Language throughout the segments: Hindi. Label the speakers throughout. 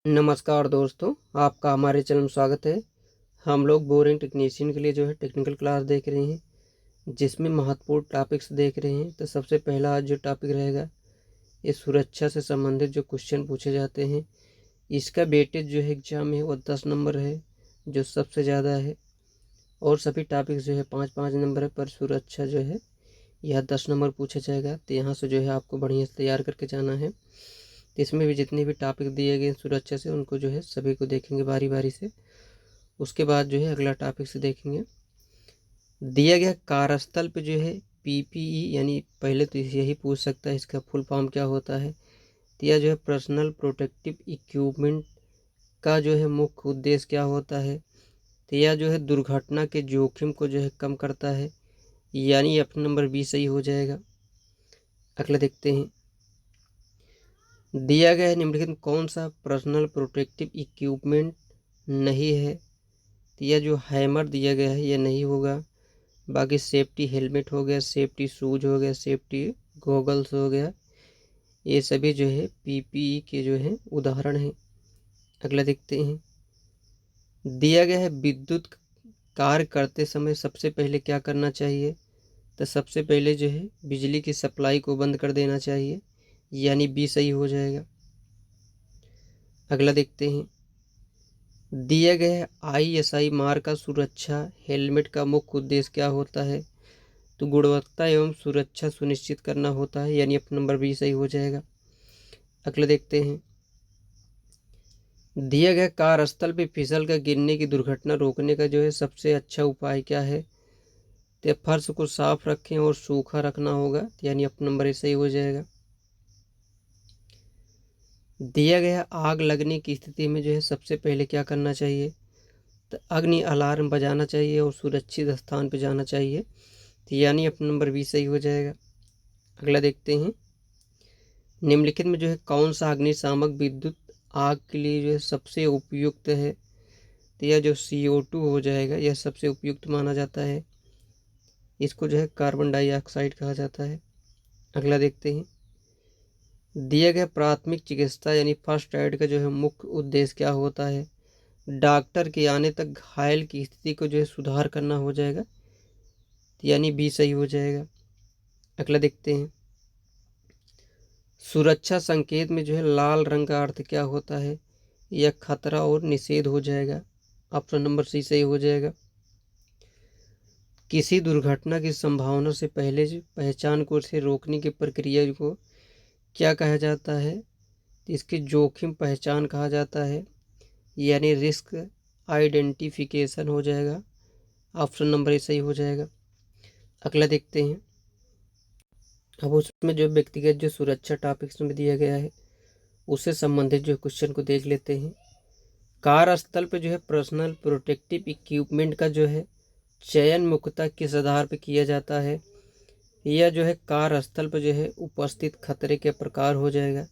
Speaker 1: नमस्कार दोस्तों, आपका हमारे चैनल में स्वागत है। हम लोग बोरिंग टेक्नीशियन के लिए टेक्निकल क्लास देख रहे हैं, जिसमें महत्वपूर्ण टॉपिक्स देख रहे हैं। तो सबसे पहला आज जो टॉपिक रहेगा, ये सुरक्षा से संबंधित जो क्वेश्चन पूछे जाते हैं। इसका वेटेज जो है एग्जाम है वो 10 नंबर है, जो सबसे ज़्यादा है। और सभी टॉपिक्स जो है 5-5 नंबर है, पर सुरक्षा जो है यह 10 नंबर पूछा जाएगा। तो यहाँ से जो है आपको बढ़िया से तैयार करके जाना है। तो इसमें भी जितने भी टॉपिक दिए गए सुरक्षा से, उनको जो है सभी को देखेंगे बारी बारी से। उसके बाद जो है अगला टॉपिक से देखेंगे। दिया गया कार्यस्थल पे जो है पीपीई, यानी पहले तो यही पूछ सकता है इसका फुल फॉर्म क्या होता है। तो यह जो है पर्सनल प्रोटेक्टिव इक्विपमेंट का जो है मुख्य उद्देश्य क्या होता है। तो यह जो है दुर्घटना के जोखिम को जो है कम करता है, यानी अपना नंबर 20 सही हो जाएगा। अगला देखते हैं। दिया गया है निम्नलिखित में कौन सा पर्सनल प्रोटेक्टिव इक्विपमेंट नहीं है। तो यह जो हैमर दिया गया है यह नहीं होगा। बाकी सेफ्टी हेलमेट हो गया, सेफ्टी शूज हो गया, सेफ्टी गॉगल्स हो गया, ये सभी जो है पीपीई के जो है उदाहरण हैं। अगला देखते हैं। दिया गया है विद्युत कार्य करते समय सबसे पहले क्या करना चाहिए। तो सबसे पहले जो है बिजली की सप्लाई को बंद कर देना चाहिए, यानी बी सही हो जाएगा। अगला देखते हैं। दिया गया है आईएसआई मार्क का सुरक्षा हेलमेट का मुख्य उद्देश्य क्या होता है। तो गुणवत्ता एवं सुरक्षा सुनिश्चित करना होता है, यानी अपना नंबर भी सही हो जाएगा। अगला देखते हैं। दिया गया कार्यस्थल पे फिसल कर गिरने की दुर्घटना रोकने का जो है सबसे अच्छा उपाय क्या है। तो फर्श को साफ रखें और सूखा रखना होगा, यानी अपना नंबर सही हो जाएगा। दिया गया आग लगने की स्थिति में जो है सबसे पहले क्या करना चाहिए। तो अग्नि अलार्म बजाना चाहिए और सुरक्षित स्थान पर जाना चाहिए, तो यानी अपना नंबर 20 सही हो जाएगा। अगला देखते हैं। निम्नलिखित में जो है कौन सा अग्निशामक विद्युत आग के लिए जो है सबसे उपयुक्त है। तो यह जो CO2 हो जाएगा, यह सबसे उपयुक्त माना जाता है। इसको जो है कार्बन डाइऑक्साइड कहा जाता है। अगला देखते हैं। दिया गया प्राथमिक चिकित्सा यानी फर्स्ट एड का जो है मुख्य उद्देश्य क्या होता है। डॉक्टर के आने तक घायल की स्थिति को जो है सुधार करना हो जाएगा, यानी बी सही हो जाएगा। अगला देखते हैं। सुरक्षा संकेत में जो है लाल रंग का अर्थ क्या होता है। यह खतरा और निषेध हो जाएगा, ऑप्शन नंबर सी सही हो जाएगा। किसी दुर्घटना की संभावना से पहले पहचान को से रोकने की प्रक्रिया को क्या कहा जाता है। तो इसकी जोखिम पहचान कहा जाता है, यानी रिस्क आइडेंटिफिकेशन हो जाएगा, ऑप्शन नंबर ए सही हो जाएगा। अगला देखते हैं। अब उसमें जो व्यक्तिगत जो सुरक्षा टॉपिक्स में दिया गया है, उससे संबंधित जो क्वेश्चन को देख लेते हैं। कार्यस्थल पे जो है पर्सनल प्रोटेक्टिव इक्विपमेंट का जो है चयन मुख्यतः किस आधार पर किया जाता है। यह जो है कार्यस्थल पर जो है उपस्थित खतरे के प्रकार हो जाएगा,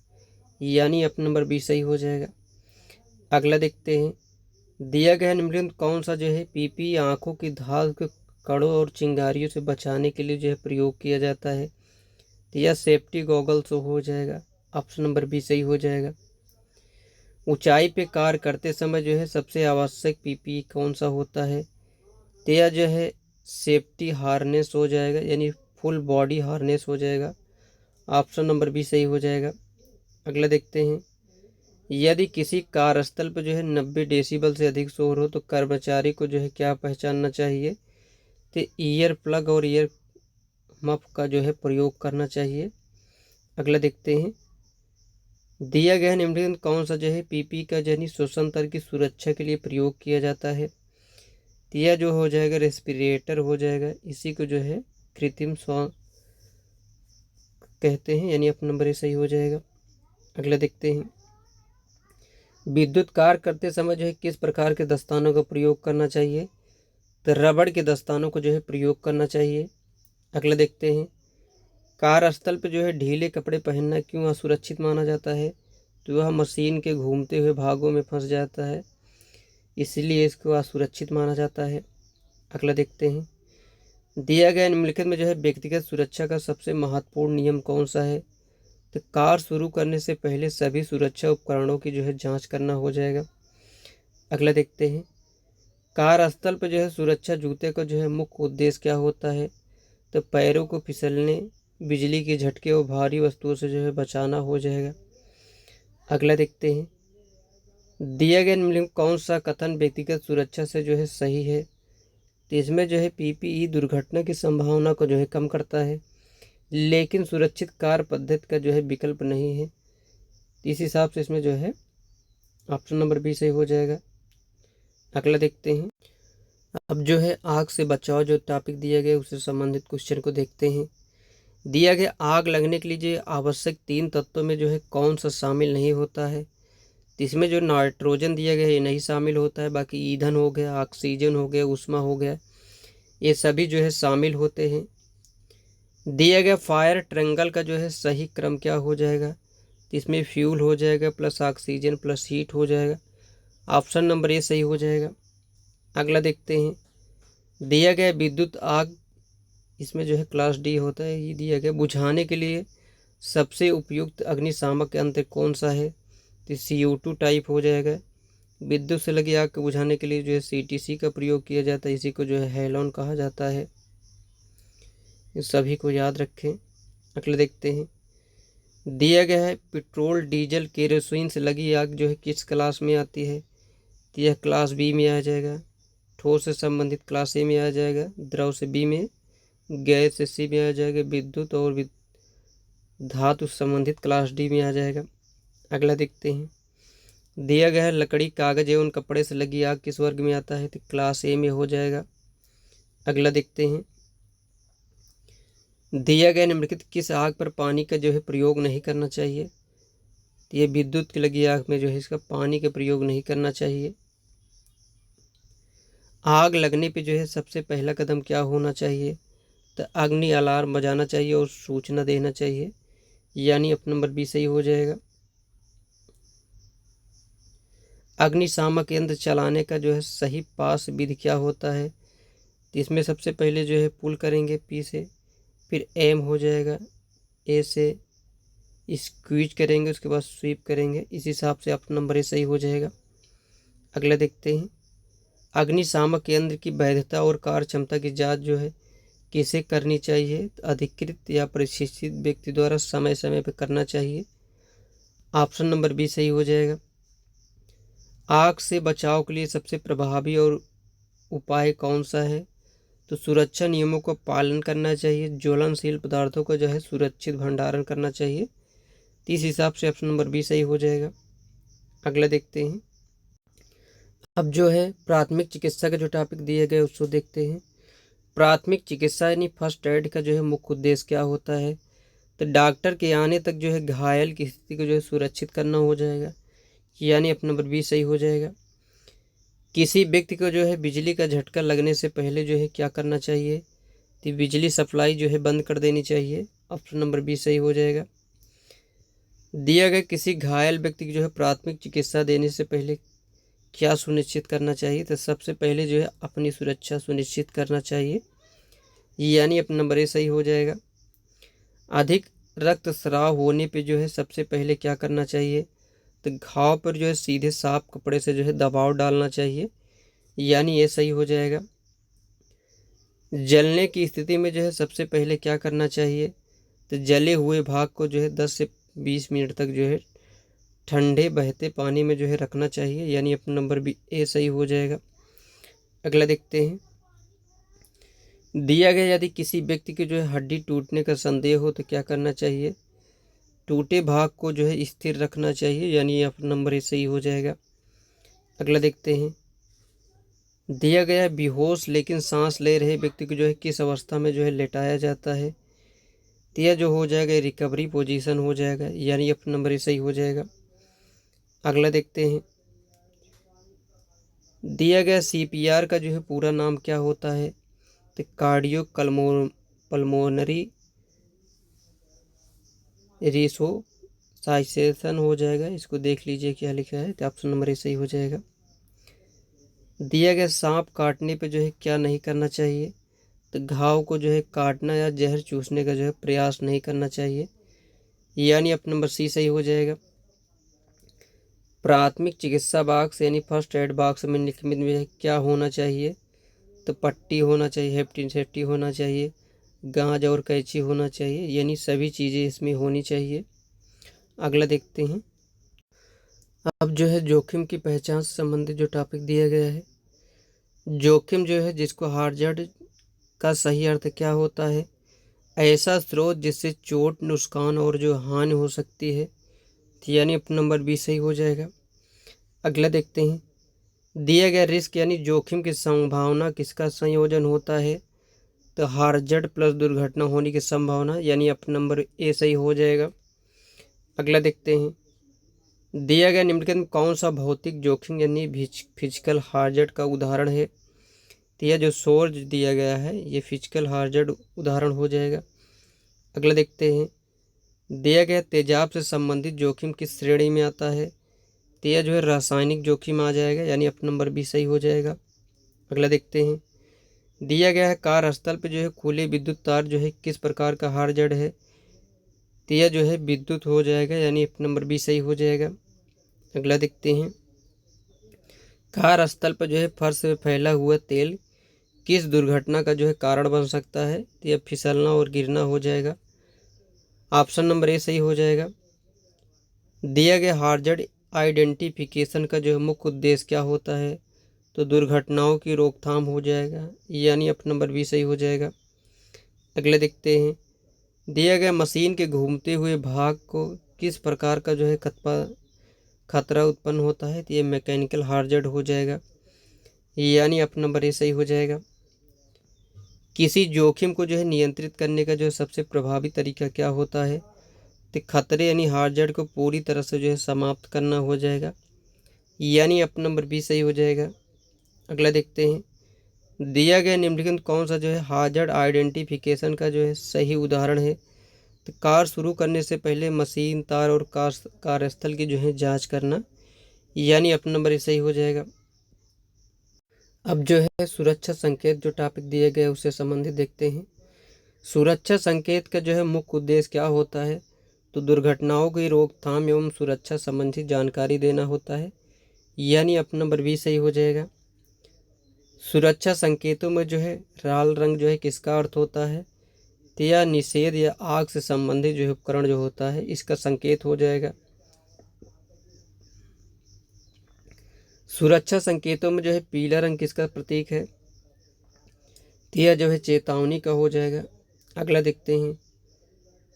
Speaker 1: यानी अपना नंबर 20 सही हो जाएगा। अगला देखते हैं। दिया गया निम्नलिखित कौन सा जो है पीपी आँखों की धाल के कड़ों और चिंगारियों से बचाने के लिए जो है प्रयोग किया जाता है। तो यह सेफ्टी गॉगल्स हो जाएगा, ऑप्शन नंबर बी सही हो जाएगा। ऊंचाई पे कार्य करते समय जो है सबसे आवश्यक पीपी कौन सा होता है। तो यह जो है सेफ्टी हार्नेस हो जाएगा, यानी फुल बॉडी हार्नेस हो जाएगा, ऑप्शन नंबर बी सही हो जाएगा। अगला देखते हैं। यदि किसी कार्यस्थल पर जो है 90 डेसिबल से अधिक शोर हो तो कर्मचारी को जो है क्या पहचानना चाहिए। तो ईयर प्लग और ईयर मफ का जो है प्रयोग करना चाहिए। अगला देखते हैं। दिया गया निम्नलिखित कौन सा जो है पीपी का जो है श्वसन तंत्र की सुरक्षा के लिए प्रयोग किया जाता है। तो यह जो हो जाएगा रेस्पिरेटर हो जाएगा, इसी को जो है कृत्रिम श्वास कहते हैं, यानी अपना नंबर सही हो जाएगा। अगला देखते हैं। विद्युत कार्य करते समय जो है किस प्रकार के दस्तानों का प्रयोग करना चाहिए। तो रबड़ के दस्तानों को जो है प्रयोग करना चाहिए। अगला देखते हैं। कार्यस्थल पर जो है ढीले कपड़े पहनना क्यों असुरक्षित माना जाता है। तो वह मशीन के घूमते हुए भागों में फंस जाता है, इसलिए इसको असुरक्षित माना जाता है। अगला देखते हैं। दिया गया निम्नलिखित में जो है व्यक्तिगत सुरक्षा का सबसे महत्वपूर्ण नियम कौन सा है। तो कार शुरू करने से पहले सभी सुरक्षा उपकरणों की जो है जांच करना हो जाएगा। अगला देखते हैं, कार्यस्थल पर जो है सुरक्षा जूते का जो है मुख्य उद्देश्य क्या होता है। तो पैरों को फिसलने, बिजली के झटके और भारी वस्तुओं से जो है बचाना हो जाएगा। अगला देखते हैं, दिया गया निम्न में कौन सा कथन व्यक्तिगत सुरक्षा से जो है सही है। तो इसमें जो है पीपीई दुर्घटना की संभावना को जो है कम करता है, लेकिन सुरक्षित कार्य पद्धति का जो है विकल्प नहीं है। इस हिसाब से इसमें जो है ऑप्शन नंबर बी सही हो जाएगा। अगला देखते हैं, अब जो है आग से बचाव जो टॉपिक दिया गया उससे संबंधित क्वेश्चन को देखते हैं। दिया गया आग लगने के लिए जो आवश्यक 3 तत्वों में जो है कौन सा शामिल नहीं होता है। तो इसमें जो नाइट्रोजन दिया गया ये नहीं शामिल होता है, बाकी ईंधन हो गया, ऑक्सीजन हो गया, ऊष्मा हो गया, ये सभी जो है शामिल होते हैं। दिया गया फायर ट्रायंगल का जो है सही क्रम क्या हो जाएगा। तो इसमें फ्यूल हो जाएगा प्लस ऑक्सीजन प्लस हीट हो जाएगा। ऑप्शन नंबर ए सही हो जाएगा। अगला देखते हैं, दिया गया विद्युत आग, इसमें जो है क्लास डी होता है, ये दिया गया बुझाने के लिए सबसे उपयुक्त अग्निशामक यंत्र कौन सा है। तो CO2 टाइप हो जाएगा। विद्युत से लगी आग को बुझाने के लिए जो है CTC का प्रयोग किया जाता है, इसी को जो है हैलोन कहा जाता है। इस सभी को याद रखें। अगला देखते हैं, दिया गया है पेट्रोल डीजल केरोसिन से लगी आग जो है किस क्लास में आती है। तो यह क्लास बी में आ जाएगा। ठोस से संबंधित क्लास ए में आ जाएगा, द्रव से बी में, गैस से सी में आ जाएगा, विद्युत और धातु संबंधित क्लास डी में आ जाएगा। अगला देखते हैं, दिया गया है लकड़ी कागज एवं कपड़े से लगी आग किस वर्ग में आता है। तो क्लास ए में हो जाएगा। अगला देखते हैं, दिया गया निम्नलिखित किस आग पर पानी का जो है प्रयोग नहीं करना चाहिए। तो ये विद्युत की लगी आग में जो है इसका पानी का प्रयोग नहीं करना चाहिए। आग लगने पे जो है सबसे पहला कदम क्या होना चाहिए। तो अग्नि अलार्म बजाना चाहिए और सूचना देना चाहिए, यानी ऑप्शन नंबर बी सही हो जाएगा। अग्निशामक यंत्र चलाने का जो है सही पास विधि क्या होता है। तो इसमें सबसे पहले जो है पुल करेंगे पी से, फिर एम हो जाएगा, ए से स्क्वीज करेंगे, उसके बाद स्वीप करेंगे। इस हिसाब से ऑप्शन नंबर ए सही हो जाएगा। अगला देखते हैं, अग्निशामक यंत्र की वैधता और कार्य क्षमता की जांच जो है किसे करनी चाहिए। तो अधिकृत या प्रशिक्षित व्यक्ति द्वारा समय समय पर करना चाहिए। ऑप्शन नंबर बी सही हो जाएगा। आग से बचाव के लिए सबसे प्रभावी और उपाय कौन सा है। तो सुरक्षा नियमों का पालन करना चाहिए, ज्वलनशील पदार्थों का जो है सुरक्षित भंडारण करना चाहिए। इस हिसाब से ऑप्शन नंबर बी सही हो जाएगा। अगला देखते हैं, अब जो है प्राथमिक चिकित्सा का जो टॉपिक दिए गए उसको देखते हैं। प्राथमिक चिकित्सा यानी फर्स्ट एड का जो है मुख्य उद्देश्य क्या होता है। तो डॉक्टर के आने तक जो है घायल की स्थिति को जो है सुरक्षित करना हो जाएगा, यानी ऑप्शन नंबर बी सही हो जाएगा। किसी व्यक्ति को जो है बिजली का झटका लगने से पहले जो है क्या करना चाहिए। तो बिजली सप्लाई जो है बंद कर देनी चाहिए। ऑप्शन नंबर बी सही हो जाएगा। दिया गया किसी घायल व्यक्ति की जो है प्राथमिक चिकित्सा देने से पहले क्या सुनिश्चित करना चाहिए। तो सबसे पहले जो है अपनी सुरक्षा सुनिश्चित करना चाहिए, यानी अपना नंबर ए सही हो जाएगा। अधिक रक्तस्राव होने पे जो है सबसे पहले क्या करना चाहिए। तो घाव पर जो है सीधे साफ कपड़े से जो है दबाव डालना चाहिए, यानी ये सही हो जाएगा। जलने की स्थिति में जो है सबसे पहले क्या करना चाहिए। तो जले हुए भाग को जो है 10 से 20 मिनट तक जो है ठंडे बहते पानी में जो है रखना चाहिए, यानी अपना नंबर बी ए सही हो जाएगा। अगला देखते हैं, दिया गया यदि किसी व्यक्ति के जो है हड्डी टूटने का संदेह हो तो क्या करना चाहिए। टूटे भाग को जो है स्थिर रखना चाहिए, यानी अपना नंबर ए सही हो जाएगा। अगला देखते हैं, दिया गया बेहोश लेकिन सांस ले रहे व्यक्ति को जो है किस अवस्था में जो है लेटाया जाता है। तो यह जो हो जाएगा रिकवरी पोजीशन हो जाएगा, यानी अपना नंबर ए सही हो जाएगा। अगला देखते हैं, दिया गया CPR का जो है पूरा नाम क्या होता है। तो कार्डियो पल्मोनरी रिसोसाइसेशन हो जाएगा। इसको देख लीजिए क्या लिखा है, तो ऑप्शन नंबर ए सही हो जाएगा। दिया गया सांप काटने पे जो है क्या नहीं करना चाहिए। तो घाव को जो है काटना या जहर चूसने का जो है प्रयास नहीं करना चाहिए, यानी ऑप्शन नंबर सी सही हो जाएगा। प्राथमिक चिकित्सा बॉक्स यानी फर्स्ट एड बॉक्स में निम्नलिखित में क्या होना चाहिए? तो पट्टी होना चाहिए, हेपेटाइटिस सेफ्टी होना चाहिए, गाज और कैंची होना चाहिए, यानी सभी चीज़ें इसमें होनी चाहिए। अगला देखते हैं। अब जो है जोखिम की पहचान से संबंधित जो टॉपिक दिया गया है, जोखिम जो है जिसको हार्जर्ड का सही अर्थ क्या होता है? ऐसा स्रोत जिससे चोट, नुकसान और जो हानि हो सकती है, यानी ऑप्शन नंबर बी सही हो जाएगा। अगला देखते हैं। दिया गया रिस्क यानी जोखिम की संभावना किसका संयोजन होता है? तो हार्जर्ड प्लस दुर्घटना होने की संभावना, यानी ऑप्शन नंबर ए सही हो जाएगा। अगला देखते हैं। दिया गया निम्नलिखित में कौन सा भौतिक जोखिम यानी फिजिकल हार्जर्ड का उदाहरण है? तो यह जो सोर्स दिया गया है ये फिजिकल हार्जर्ड उदाहरण हो जाएगा। अगला देखते हैं। दिया गया तेजाब से संबंधित जोखिम किस श्रेणी में आता है? तो यह जो है रासायनिक जोखिम आ जाएगा, यानी ऑप्शन नंबर बी सही हो जाएगा। अगला देखते हैं। दिया गया है कार्यस्थल पे जो है खुले विद्युत तार जो है किस प्रकार का हार्जर्ड है? तो यह जो है विद्युत हो जाएगा, यानी ऑप्शन नंबर बी सही हो जाएगा। अगला देखते हैं। कार्यस्थल पर जो है फर्श में फैला हुआ तेल किस दुर्घटना का जो है कारण बन सकता है? तो यह फिसलना और गिरना हो जाएगा। ऑप्शन नंबर ए सही हो जाएगा। दिया गया हार्जर्ड आइडेंटिफिकेशन का जो है मुख्य उद्देश्य क्या होता है? तो दुर्घटनाओं की रोकथाम हो जाएगा, यानी ऑप्शन नंबर बी सही हो जाएगा। अगले देखते हैं। दिया गया मशीन के घूमते हुए भाग को किस प्रकार का जो है खतरा उत्पन्न होता है? तो ये मैकेनिकल हार्जर्ड हो जाएगा, यानी ऑप्शन नंबर ए सही हो जाएगा। किसी जोखिम को जो है नियंत्रित करने का जो है सबसे प्रभावी तरीका क्या होता है? तो खतरे यानी हार्जर्ड को पूरी तरह से जो है समाप्त करना हो जाएगा, यानी ऑप्शन नंबर बी सही हो जाएगा। अगला देखते हैं। दिया गया निम्नलिखित कौन सा जो है हार्जर्ड आइडेंटिफिकेशन का जो है सही उदाहरण है? तो कार शुरू करने से पहले मशीन, तार और कार्यस्थल की जो है जांच करना, यानी ऑप्शन नंबर ए सही हो जाएगा। अब जो है सुरक्षा संकेत जो टॉपिक दिए गए उससे संबंधित देखते हैं। सुरक्षा संकेत का जो है मुख्य उद्देश्य क्या होता है? तो दुर्घटनाओं की रोकथाम एवं सुरक्षा संबंधी जानकारी देना होता है, यानी ऑप्शन नंबर बी सही हो जाएगा। सुरक्षा संकेतों में जो है लाल रंग जो है किसका अर्थ होता है? तो यह निषेध या आग से संबंधित जो है उपकरण जो होता है इसका संकेत हो जाएगा। सुरक्षा संकेतों में जो है पीला रंग किसका प्रतीक है? तो यह जो है चेतावनी का हो जाएगा। अगला देखते हैं।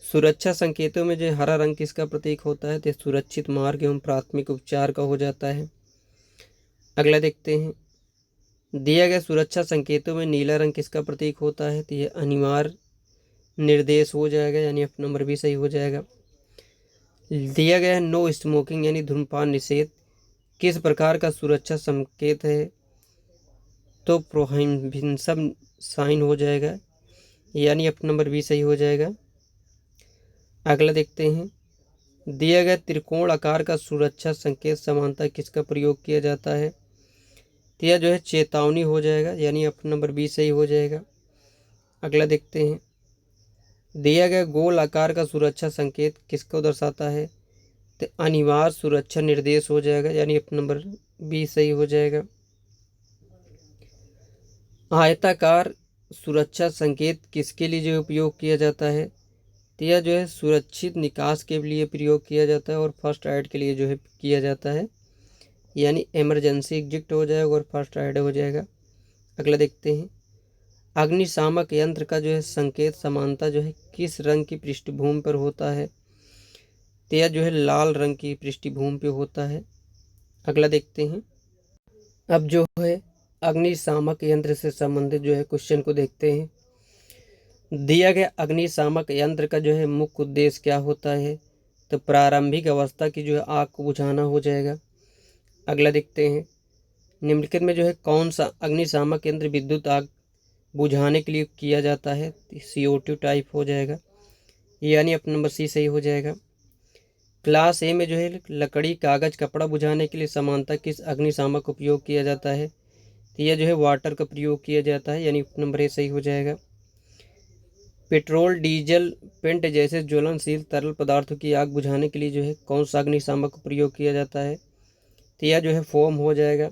Speaker 1: सुरक्षा संकेतों में जो है हरा रंग किसका प्रतीक होता है? तो सुरक्षित मार्ग एवं प्राथमिक उपचार का हो जाता है। अगला देखते हैं। दिया गया सुरक्षा संकेतों में नीला रंग किसका प्रतीक होता है? तो यह अनिवार्य निर्देश हो जाएगा, यानी ऑप्शन नंबर बी सही हो जाएगा। दिया गया है नो स्मोकिंग यानी धूम्रपान निषेध किस प्रकार का सुरक्षा संकेत है? तो प्रोहिबिशन साइन हो जाएगा, यानी ऑप्शन नंबर बी सही हो जाएगा। अगला देखते हैं। दिया गया त्रिकोण आकार का सुरक्षा संकेत समानता किसका प्रयोग किया जाता है? तो यह जो है चेतावनी हो जाएगा, यानी ऑप्शन नंबर बी सही हो जाएगा। अगला देखते हैं। दिया गया गोल आकार का सुरक्षा संकेत किसको दर्शाता है? तो अनिवार्य सुरक्षा निर्देश हो जाएगा, यानी ऑप्शन नंबर बी सही हो जाएगा। आयताकार सुरक्षा संकेत किसके लिए जो उपयोग किया जाता है? तो यह जो है सुरक्षित निकास के लिए प्रयोग किया जाता है और फर्स्ट एड के लिए जो है किया जाता है, यानी इमरजेंसी एग्जिट हो जाएगा और फर्स्ट एड हो जाएगा। अगला देखते हैं। अग्निशामक यंत्र का जो है संकेत समानता जो है किस रंग की पृष्ठभूमि पर होता है? तो यह जो है लाल रंग की पृष्ठभूमि पे होता है। अगला देखते हैं। अब जो है अग्निशामक यंत्र से संबंधित जो है क्वेश्चन को देखते हैं। दिया गया अग्निशामक यंत्र का जो है मुख्य उद्देश्य क्या होता है? तो प्रारंभिक अवस्था की जो है आग को बुझाना हो जाएगा। अगला देखते हैं। निम्नलिखित में जो है कौन सा अग्निशामक यंत्र विद्युत आग बुझाने के लिए किया जाता है? CO2 टाइप हो जाएगा, यानी ऑप्शन नंबर सी सही हो जाएगा। क्लास ए में जो है लकड़ी, कागज, कपड़ा बुझाने के लिए समानता किस अग्निशामक का उपयोग किया जाता है? तो यह जो है वाटर का प्रयोग किया जाता है, यानी ऑप्शन नंबर ए सही हो जाएगा। पेट्रोल, डीजल, पेंट जैसे ज्वलनशील तरल पदार्थों की आग बुझाने के लिए जो है कौन सा अग्निशामक का प्रयोग किया जाता है? तो यह जो है फोम हो जाएगा।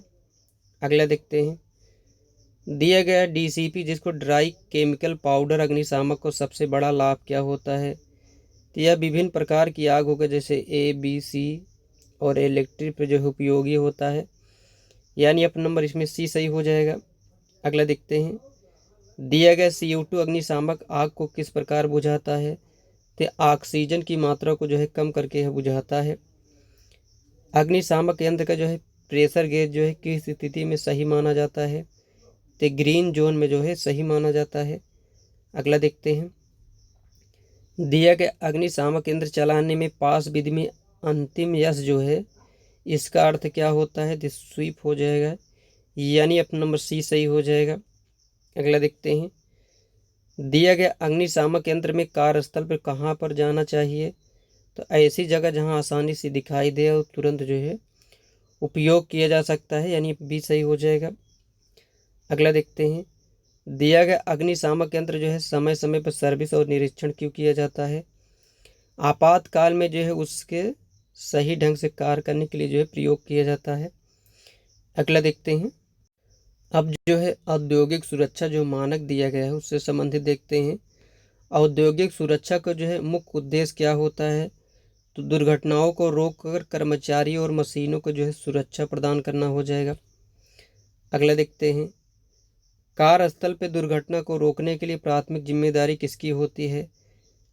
Speaker 1: अगला देखते हैं, दिया गया डीसीपी जिसको ड्राई केमिकल पाउडर अग्निशामक को सबसे बड़ा लाभ क्या होता है? तो यह विभिन्न प्रकार की आग होगा, जैसे ए, बी, सी और इलेक्ट्रिक पे जो है उपयोगी होता है, यानी अपना नंबर इसमें सी सही हो जाएगा। अगला देखते हैं, दिया गया CO2 अग्निशामक आग को किस प्रकार बुझाता है? तो ऑक्सीजन की मात्रा को जो है कम करके यह बुझाता है। अग्निशामक यंत्र का जो है प्रेशर गेज जो है किस स्थिति में सही माना जाता है? तो ग्रीन जोन में जो है सही माना जाता है। अगला देखते हैं, दिया गया अग्निशामक यंत्र चलाने में पास विधि में अंतिम यश जो है इसका अर्थ क्या होता है? तो स्वीप हो जाएगा, यानी अपना नंबर सी सही हो जाएगा। अगला देखते हैं, दिया गया अग्निशामक यंत्र में कार्यस्थल पर कहाँ पर जाना चाहिए? तो ऐसी जगह जहाँ आसानी से दिखाई दे और तुरंत जो है उपयोग किया जा सकता है, यानी बी सही हो जाएगा। अगला देखते हैं, दिया गया अग्निशामक यंत्र जो है समय समय पर सर्विस और निरीक्षण क्यों किया जाता है? आपातकाल में जो है उसके सही ढंग से कार्य करने के लिए जो है प्रयोग किया जाता है। अगला देखते हैं, अब जो है औद्योगिक सुरक्षा जो मानक दिया गया है उससे संबंधित देखते हैं। औद्योगिक सुरक्षा का जो है मुख्य उद्देश्य क्या होता है? तो दुर्घटनाओं को रोककर कर्मचारी और मशीनों को जो है सुरक्षा प्रदान करना हो जाएगा। अगला देखते हैं, कार्यस्थल पर दुर्घटना को रोकने के लिए प्राथमिक जिम्मेदारी किसकी होती है?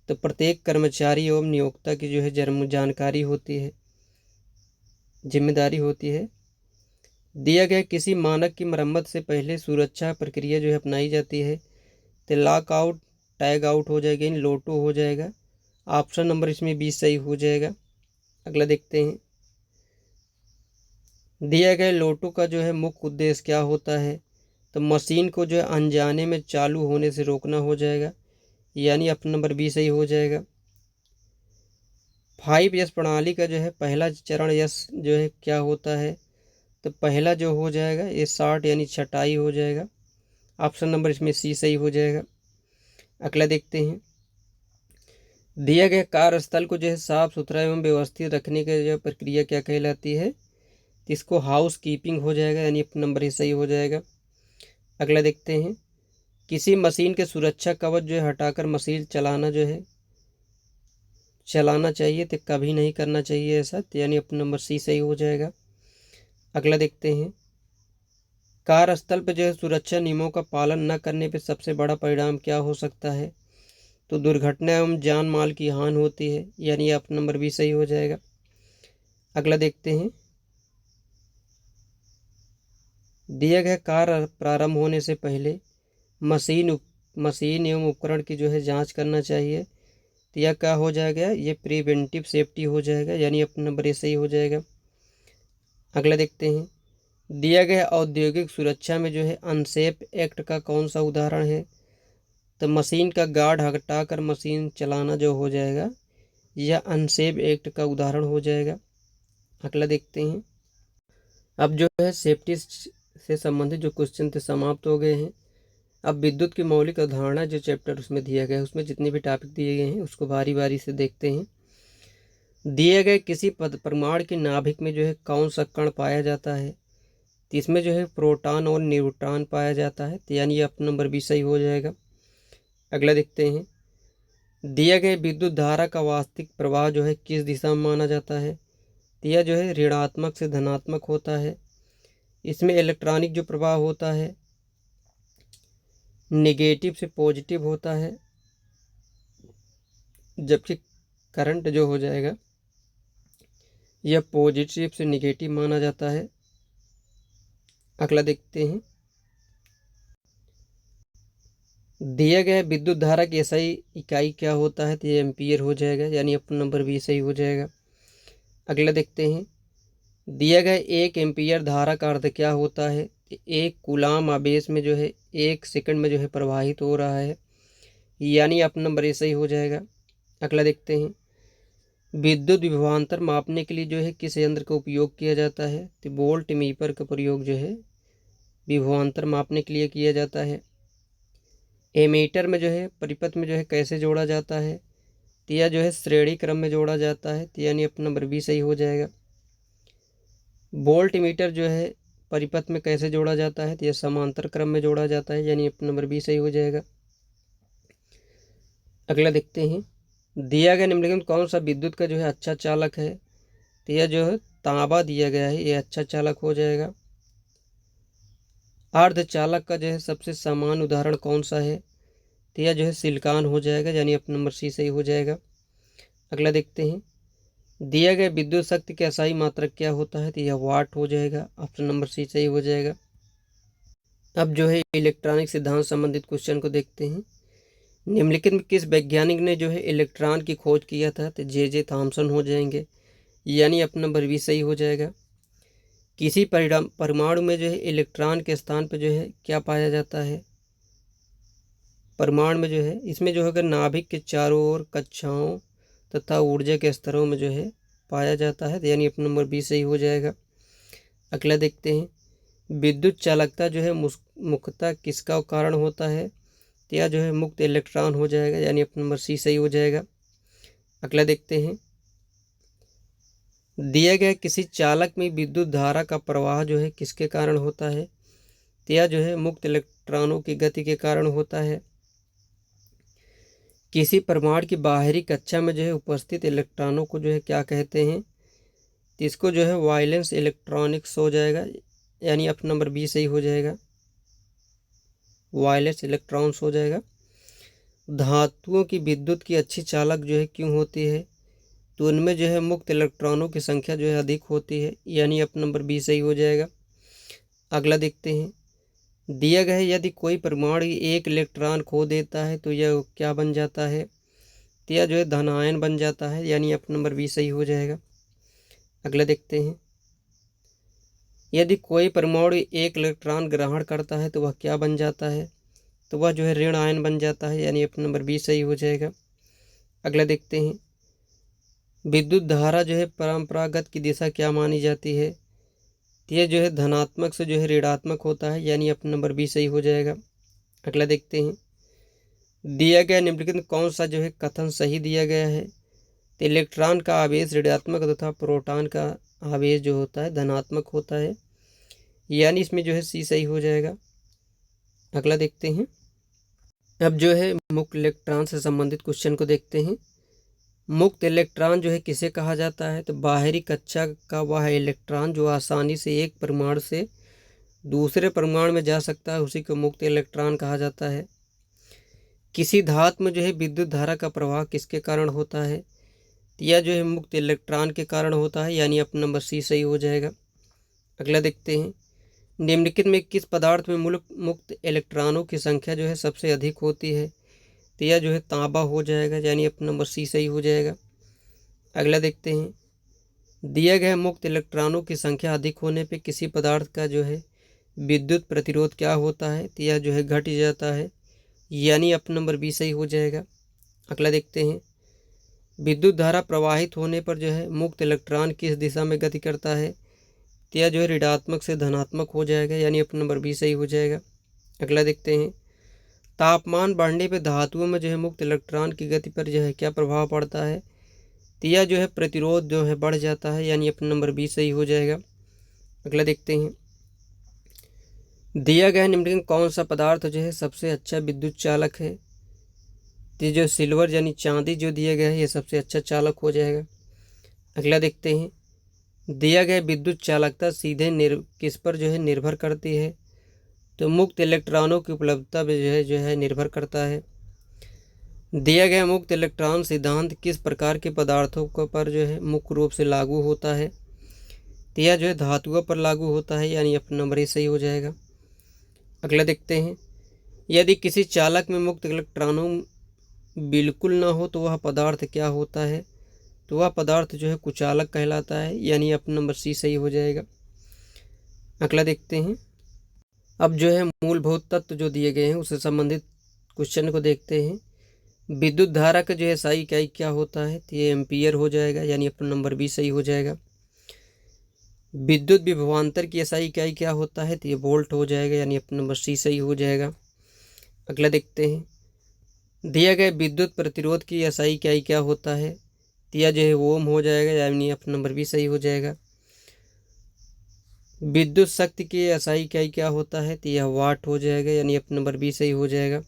Speaker 1: तो प्रत्येक कर्मचारी एवं नियोक्ता की जो है जानकारी होती है, जिम्मेदारी होती है। दिया गया किसी मानक की मरम्मत से पहले सुरक्षा प्रक्रिया जो है अपनाई जाती है? तो लॉक आउट, टैग आउट हो जाएगा, इन लोटो हो जाएगा। ऑप्शन नंबर इसमें 20 सही हो जाएगा। अगला देखते हैं, दिया गया लोटो का जो है मुख्य उद्देश्य क्या होता है? तो मशीन को जो है अनजाने में चालू होने से रोकना हो जाएगा, यानी अपना नंबर 20 सही हो जाएगा। 5S प्रणाली का जो है पहला चरण यस जो है क्या होता है? तो पहला जो हो जाएगा ये 60 यानी छटाई हो जाएगा। ऑप्शन नंबर इसमें सी सही हो जाएगा। अगला देखते हैं, दिया गया कार्यस्थल को जो है साफ सुथरा एवं व्यवस्थित रखने की जो प्रक्रिया क्या कहलाती है? तो इसको हाउस कीपिंग हो जाएगा, यानी अपना नंबर ही सही हो जाएगा। अगला देखते हैं, किसी मशीन के सुरक्षा कवच जो है हटाकर मशीन चलाना चाहिए तो कभी नहीं करना चाहिए ऐसा, तो यानी अपना नंबर सी सही हो जाएगा। अगला देखते हैं, कार्यस्थल पर जो है सुरक्षा नियमों का पालन न करने पर सबसे बड़ा परिणाम क्या हो सकता है? तो दुर्घटना एवं जान माल की हानि होती है, यानी अपना नंबर भी सही हो जाएगा। अगला देखते हैं, दिया गया कार्य प्रारंभ होने से पहले मशीन एवं उपकरण की जो है जांच करना चाहिए, तो यह क्या हो जाएगा? ये प्रिवेंटिव सेफ्टी हो जाएगा, यानी अपना नंबर ये सही हो जाएगा। अगला देखते हैं, दिया गया औद्योगिक सुरक्षा में जो है अनसेफ एक्ट का कौन सा उदाहरण है? तो मशीन का गार्ड हटाकर मशीन चलाना जो हो जाएगा यह अनसेफ एक्ट का उदाहरण हो जाएगा। अगला देखते हैं, अब जो है सेफ्टी से संबंधित जो क्वेश्चन थे समाप्त हो गए हैं। अब विद्युत की मौलिक अवधारणा जो चैप्टर उसमें दिया गया है उसमें जितने भी टॉपिक दिए गए हैं उसको बारी बारी से देखते हैं। दिए गए किसी परमाणु के नाभिक में जो है कौन सा कण पाया जाता है? तो इसमें जो है प्रोटॉन और न्यूट्रॉन पाया जाता है, तो यानी अपना नंबर भी सही हो जाएगा। अगला देखते हैं, दिया गया विद्युत धारा का वास्तविक प्रवाह जो है किस दिशा में माना जाता है? तो यह जो है ऋणात्मक से धनात्मक होता है। इसमें इलेक्ट्रॉनिक जो प्रवाह होता है नेगेटिव से पॉजिटिव होता है, जबकि करंट जो हो जाएगा यह पॉजिटिव से नेगेटिव माना जाता है। अगला देखते हैं, दिया गया विद्युत धारा की SI इकाई क्या होता है? तो ये एम्पियर हो जाएगा, यानी अपना नंबर भी सही हो जाएगा। अगला देखते हैं, दिया गया 1 एम्पियर धारा का अर्थ क्या होता है? एक कूलाम आवेश में जो है 1 सेकंड में जो है प्रवाहित हो रहा है, यानी अपना नंबर ये सही हो जाएगा। अगला देखते हैं, विद्युत विभवांतर मापने के लिए जो है किस यंत्र का उपयोग किया जाता है? तो वोल्ट मीटर का प्रयोग जो है विभवांतर मापने के लिए किया जाता है। एमीटर में जो है परिपथ में जो है कैसे जोड़ा जाता है, तो यह जो है श्रेणी क्रम में जोड़ा जाता है, तो यानी अपना नंबर बी सही हो जाएगा। वोल्ट मीटर जो है परिपथ में कैसे जोड़ा जाता है, तो यह समांतर क्रम में जोड़ा जाता है, यानी अपना नंबर बी सही हो जाएगा। अगला देखते हैं, दिया गया निम्नलिखित कौन सा विद्युत का जो है अच्छा चालक है, तो यह जो है तांबा दिया गया है, यह अच्छा चालक हो जाएगा। अर्धचालक का जो है सबसे सामान्य उदाहरण कौन सा है, तो यह जो है सिलिकॉन हो जाएगा, यानी अपना नंबर सी सही हो जाएगा। अगला देखते हैं, दिया गया विद्युत शक्ति का असाई मात्रक क्या होता है, तो यह वाट हो जाएगा, ऑप्शन नंबर सी सही हो जाएगा। अब जो है इलेक्ट्रॉनिक सिद्धांत संबंधित क्वेश्चन को देखते हैं। निम्नलिखित में किस वैज्ञानिक ने जो है इलेक्ट्रॉन की खोज किया था, तो जे थॉमसन हो जाएंगे, यानी अपना नंबर भी सही हो जाएगा। किसी परमाणु में जो है इलेक्ट्रॉन के स्थान पर जो है क्या पाया जाता है, परमाणु में जो है इसमें जो है नाभिक के चारों ओर कक्षाओं तथा ऊर्जा के स्तरों में जो है पाया जाता है, यानी अपना नंबर बी सही हो जाएगा। अगला देखते हैं, विद्युत चालकता जो है मुख्यतः किसका कारण होता है, तो यह जो है मुक्त इलेक्ट्रॉन हो जाएगा, यानी अपना नंबर सी सही हो जाएगा। अगला देखते हैं, दिया गया किसी चालक में विद्युत धारा का प्रवाह जो है किसके कारण होता है, तो यह जो है मुक्त इलेक्ट्रॉनों की गति के कारण होता है। किसी परमाणु की बाहरी कक्षा में जो है उपस्थित इलेक्ट्रॉनों को जो है क्या कहते हैं, तो इसको जो है वायलेंस इलेक्ट्रॉनिक्स हो जाएगा, यानी अपना नंबर बी सही हो जाएगा, वायलेंस इलेक्ट्रॉन्स हो जाएगा। धातुओं की विद्युत की अच्छी चालक जो है क्यों होती है, तो उनमें जो है मुक्त इलेक्ट्रॉनों की संख्या जो है अधिक होती है, यानी अपना नंबर बी सही हो जाएगा। अगला देखते हैं, दिया गया है यदि कोई परमाणु एक इलेक्ट्रॉन खो देता है तो यह क्या बन जाता है, तो यह जो है धनायन बन जाता है, यानी अपना नंबर बी सही हो जाएगा। अगला देखते हैं, यदि कोई परमाणु एक इलेक्ट्रॉन ग्रहण करता है तो वह क्या बन जाता है, तो वह जो है ऋण आयन बन जाता है, यानी अपना नंबर बी सही हो जाएगा। अगला देखते हैं, विद्युत धारा जो है परंपरागत की दिशा क्या मानी जाती है, तो यह जो है धनात्मक से जो है ऋणात्मक होता है, यानी अपना नंबर बी सही हो जाएगा। अगला देखते हैं, दिया गया निम्नलिखित कौन सा जो है कथन सही दिया गया है, तो इलेक्ट्रॉन का आवेश ऋणात्मक तथा प्रोटॉन का आवेश जो होता है धनात्मक होता है, यानी इसमें जो है सी सही हो जाएगा। अगला देखते हैं, अब जो है मुक्त इलेक्ट्रॉन से संबंधित क्वेश्चन को देखते हैं। मुक्त इलेक्ट्रॉन जो है किसे कहा जाता है, तो बाहरी कक्षा का वह इलेक्ट्रॉन जो आसानी से एक परमाणु से दूसरे परमाणु में जा सकता है, उसी को मुक्त इलेक्ट्रॉन कहा जाता है। किसी धातु में जो है विद्युत धारा का प्रवाह किसके कारण होता है, तो यह जो है मुक्त इलेक्ट्रॉन के कारण होता है, यानी अपना नंबर सी सही हो जाएगा। अगला देखते हैं, निम्नलिखित में किस पदार्थ में मुक्त इलेक्ट्रॉनों की संख्या जो है सबसे अधिक होती है, तो यह जो है तांबा हो जाएगा, यानी अपना नंबर सी सही हो जाएगा। अगला देखते हैं, दिया गया मुक्त इलेक्ट्रॉनों की संख्या अधिक होने पे किसी पदार्थ का जो है विद्युत प्रतिरोध क्या होता है, तो यह जो है घट जाता है, यानी अपना नंबर बी सही हो जाएगा। अगला देखते हैं, विद्युत धारा प्रवाहित होने पर जो है मुक्त इलेक्ट्रॉन किस दिशा में गति करता है, तो यह जो है ऋणात्मक से धनात्मक हो जाएगा, यानी अपना नंबर बी सही हो जाएगा। अगला देखते हैं, तापमान बढ़ने पर धातुओं में जो है मुक्त इलेक्ट्रॉन की गति पर जो है क्या प्रभाव पड़ता है, तो यह जो है प्रतिरोध जो है बढ़ जाता है, यानी अपना नंबर बी सही हो जाएगा। अगला देखते हैं, दिया गया निम्नलिखित कौन सा पदार्थ जो है सबसे अच्छा विद्युत चालक है, तो जो सिल्वर यानी चांदी जो दिया गया है ये सबसे अच्छा चालक हो जाएगा। अगला देखते हैं, दिया गया विद्युत चालकता सीधे किस पर जो है निर्भर करती है, तो मुक्त इलेक्ट्रॉनों की उपलब्धता पर जो है निर्भर करता है। दिया गया मुक्त इलेक्ट्रॉन सिद्धांत किस प्रकार के पदार्थों पर जो है मुख्य रूप से लागू होता है, तो यह जो है धातुओं पर लागू होता है, यानी अपना नंबर ही सही हो जाएगा। अगला देखते हैं, यदि किसी चालक में मुक्त इलेक्ट्रॉनों बिल्कुल ना हो तो वह पदार्थ क्या होता है, तो वह पदार्थ जो है कुचालक कहलाता है, यानी अपना नंबर सी सही हो जाएगा। अगला देखते हैं, अब जो है मूलभूत तत्व जो दिए गए हैं उससे संबंधित क्वेश्चन को देखते हैं। विद्युत धारा का जो है SI इकाई क्या होता है, तो ये एम्पियर हो जाएगा, यानी अपना नंबर बी सही हो जाएगा। विद्युत विभवांतर की SI इकाई क्या होता है, तो ये वोल्ट हो जाएगा, यानी अपना नंबर सी सही हो जाएगा। अगला देखते हैं, दिया गया विद्युत प्रतिरोध की एसआई इकाई क्या होता है, तो यह जो है ओम हो जाएगा, यानी ऑप्शन नंबर बी सही हो जाएगा। विद्युत शक्ति की एसआई इकाई क्या होता है, तो यह वाट हो जाएगा, यानी ऑप्शन नंबर बी सही हो जाएगा।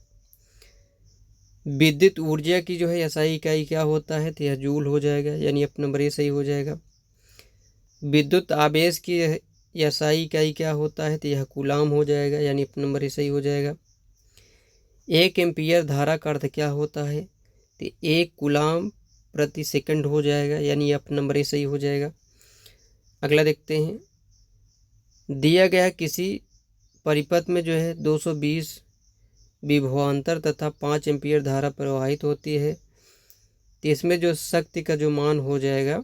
Speaker 1: विद्युत ऊर्जा की जो है एसआई इकाई क्या होता है, तो यह जूल हो जाएगा, यानी ऑप्शन नंबर ए सही हो जाएगा। विद्युत आवेश की एसआई इकाई क्या होता है, तो यह कूलाम हो जाएगा, यानी ऑप्शन नंबर ए सही हो जाएगा। 1 एम्पीयर धारा का अर्थ क्या होता है, तो 1 कूलाम प्रति सेकंड हो जाएगा, यानी ऑप्शन नंबर ए सही हो जाएगा। अगला देखते हैं, दिया गया किसी परिपथ में जो है 220 विभवांतर तथा 5 एम्पीयर धारा प्रवाहित होती है, तो इसमें जो शक्ति का जो मान हो जाएगा,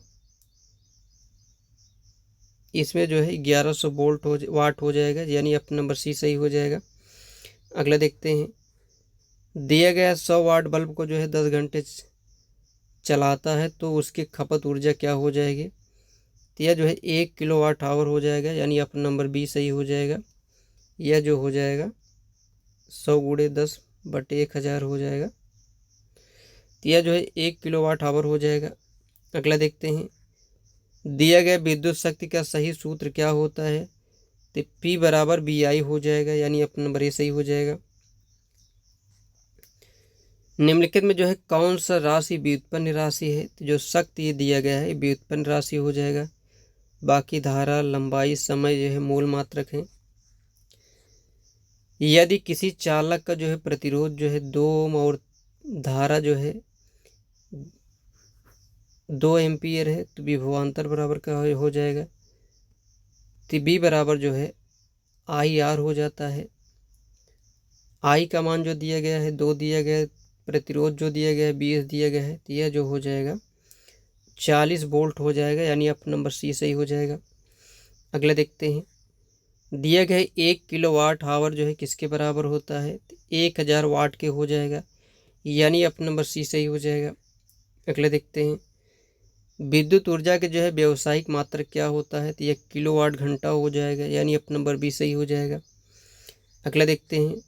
Speaker 1: इसमें जो है 1100 वाट हो जाएगा, यानी ऑप्शन नंबर सी सही हो जाएगा। अगला देखते हैं, दिया गया 100 वाट बल्ब को जो है 10 घंटे चलाता है, तो उसकी खपत ऊर्जा क्या हो जाएगी, तो यह जो है 1 किलोवाट आवर हो जाएगा, यानी ऑप्शन नंबर बी सही हो जाएगा। यह जो हो जाएगा 100 गुणे 10/1000 हो जाएगा, तो यह जो है 1 किलोवाट आवर हो जाएगा। अगला देखते हैं, दिया गया विद्युत शक्ति का सही सूत्र क्या होता है, तो P बराबर BI हो जाएगा, यानी ऑप्शन नंबर ए सही हो जाएगा। निम्नलिखित में जो है कौन सा राशि व्युत्पन्न राशि है, तो जो शक्ति ये दिया गया है व्युत्पन्न राशि हो जाएगा। बाकी धारा, लंबाई, समय जो है मूल मात्रक है। यदि किसी चालक का जो है प्रतिरोध जो है 2 ओम और धारा जो है 2 एम्पीयर है, तो विभवांतर बराबर का हो जाएगा, तो बी बराबर जो है IR हो जाता है। आई का मान जो दिया गया है 2 दिया गया है, प्रतिरोध जो दिया गया है 20 दिया गया है, तो यह जो हो जाएगा 40 वोल्ट हो जाएगा, यानी ऑप्शन नंबर सी सही हो जाएगा। अगला देखते हैं, दिया गया 1 किलोवाट आवर जो है किसके बराबर होता है, तो 1000 वाट के हो जाएगा, यानी ऑप्शन नंबर सी सही हो जाएगा। अगला देखते हैं, विद्युत ऊर्जा के जो है व्यावसायिक मात्रक क्या होता है, तो यह किलोवाट घंटा हो जाएगा, यानी ऑप्शन नंबर बी सही हो जाएगा। अगला देखते हैं,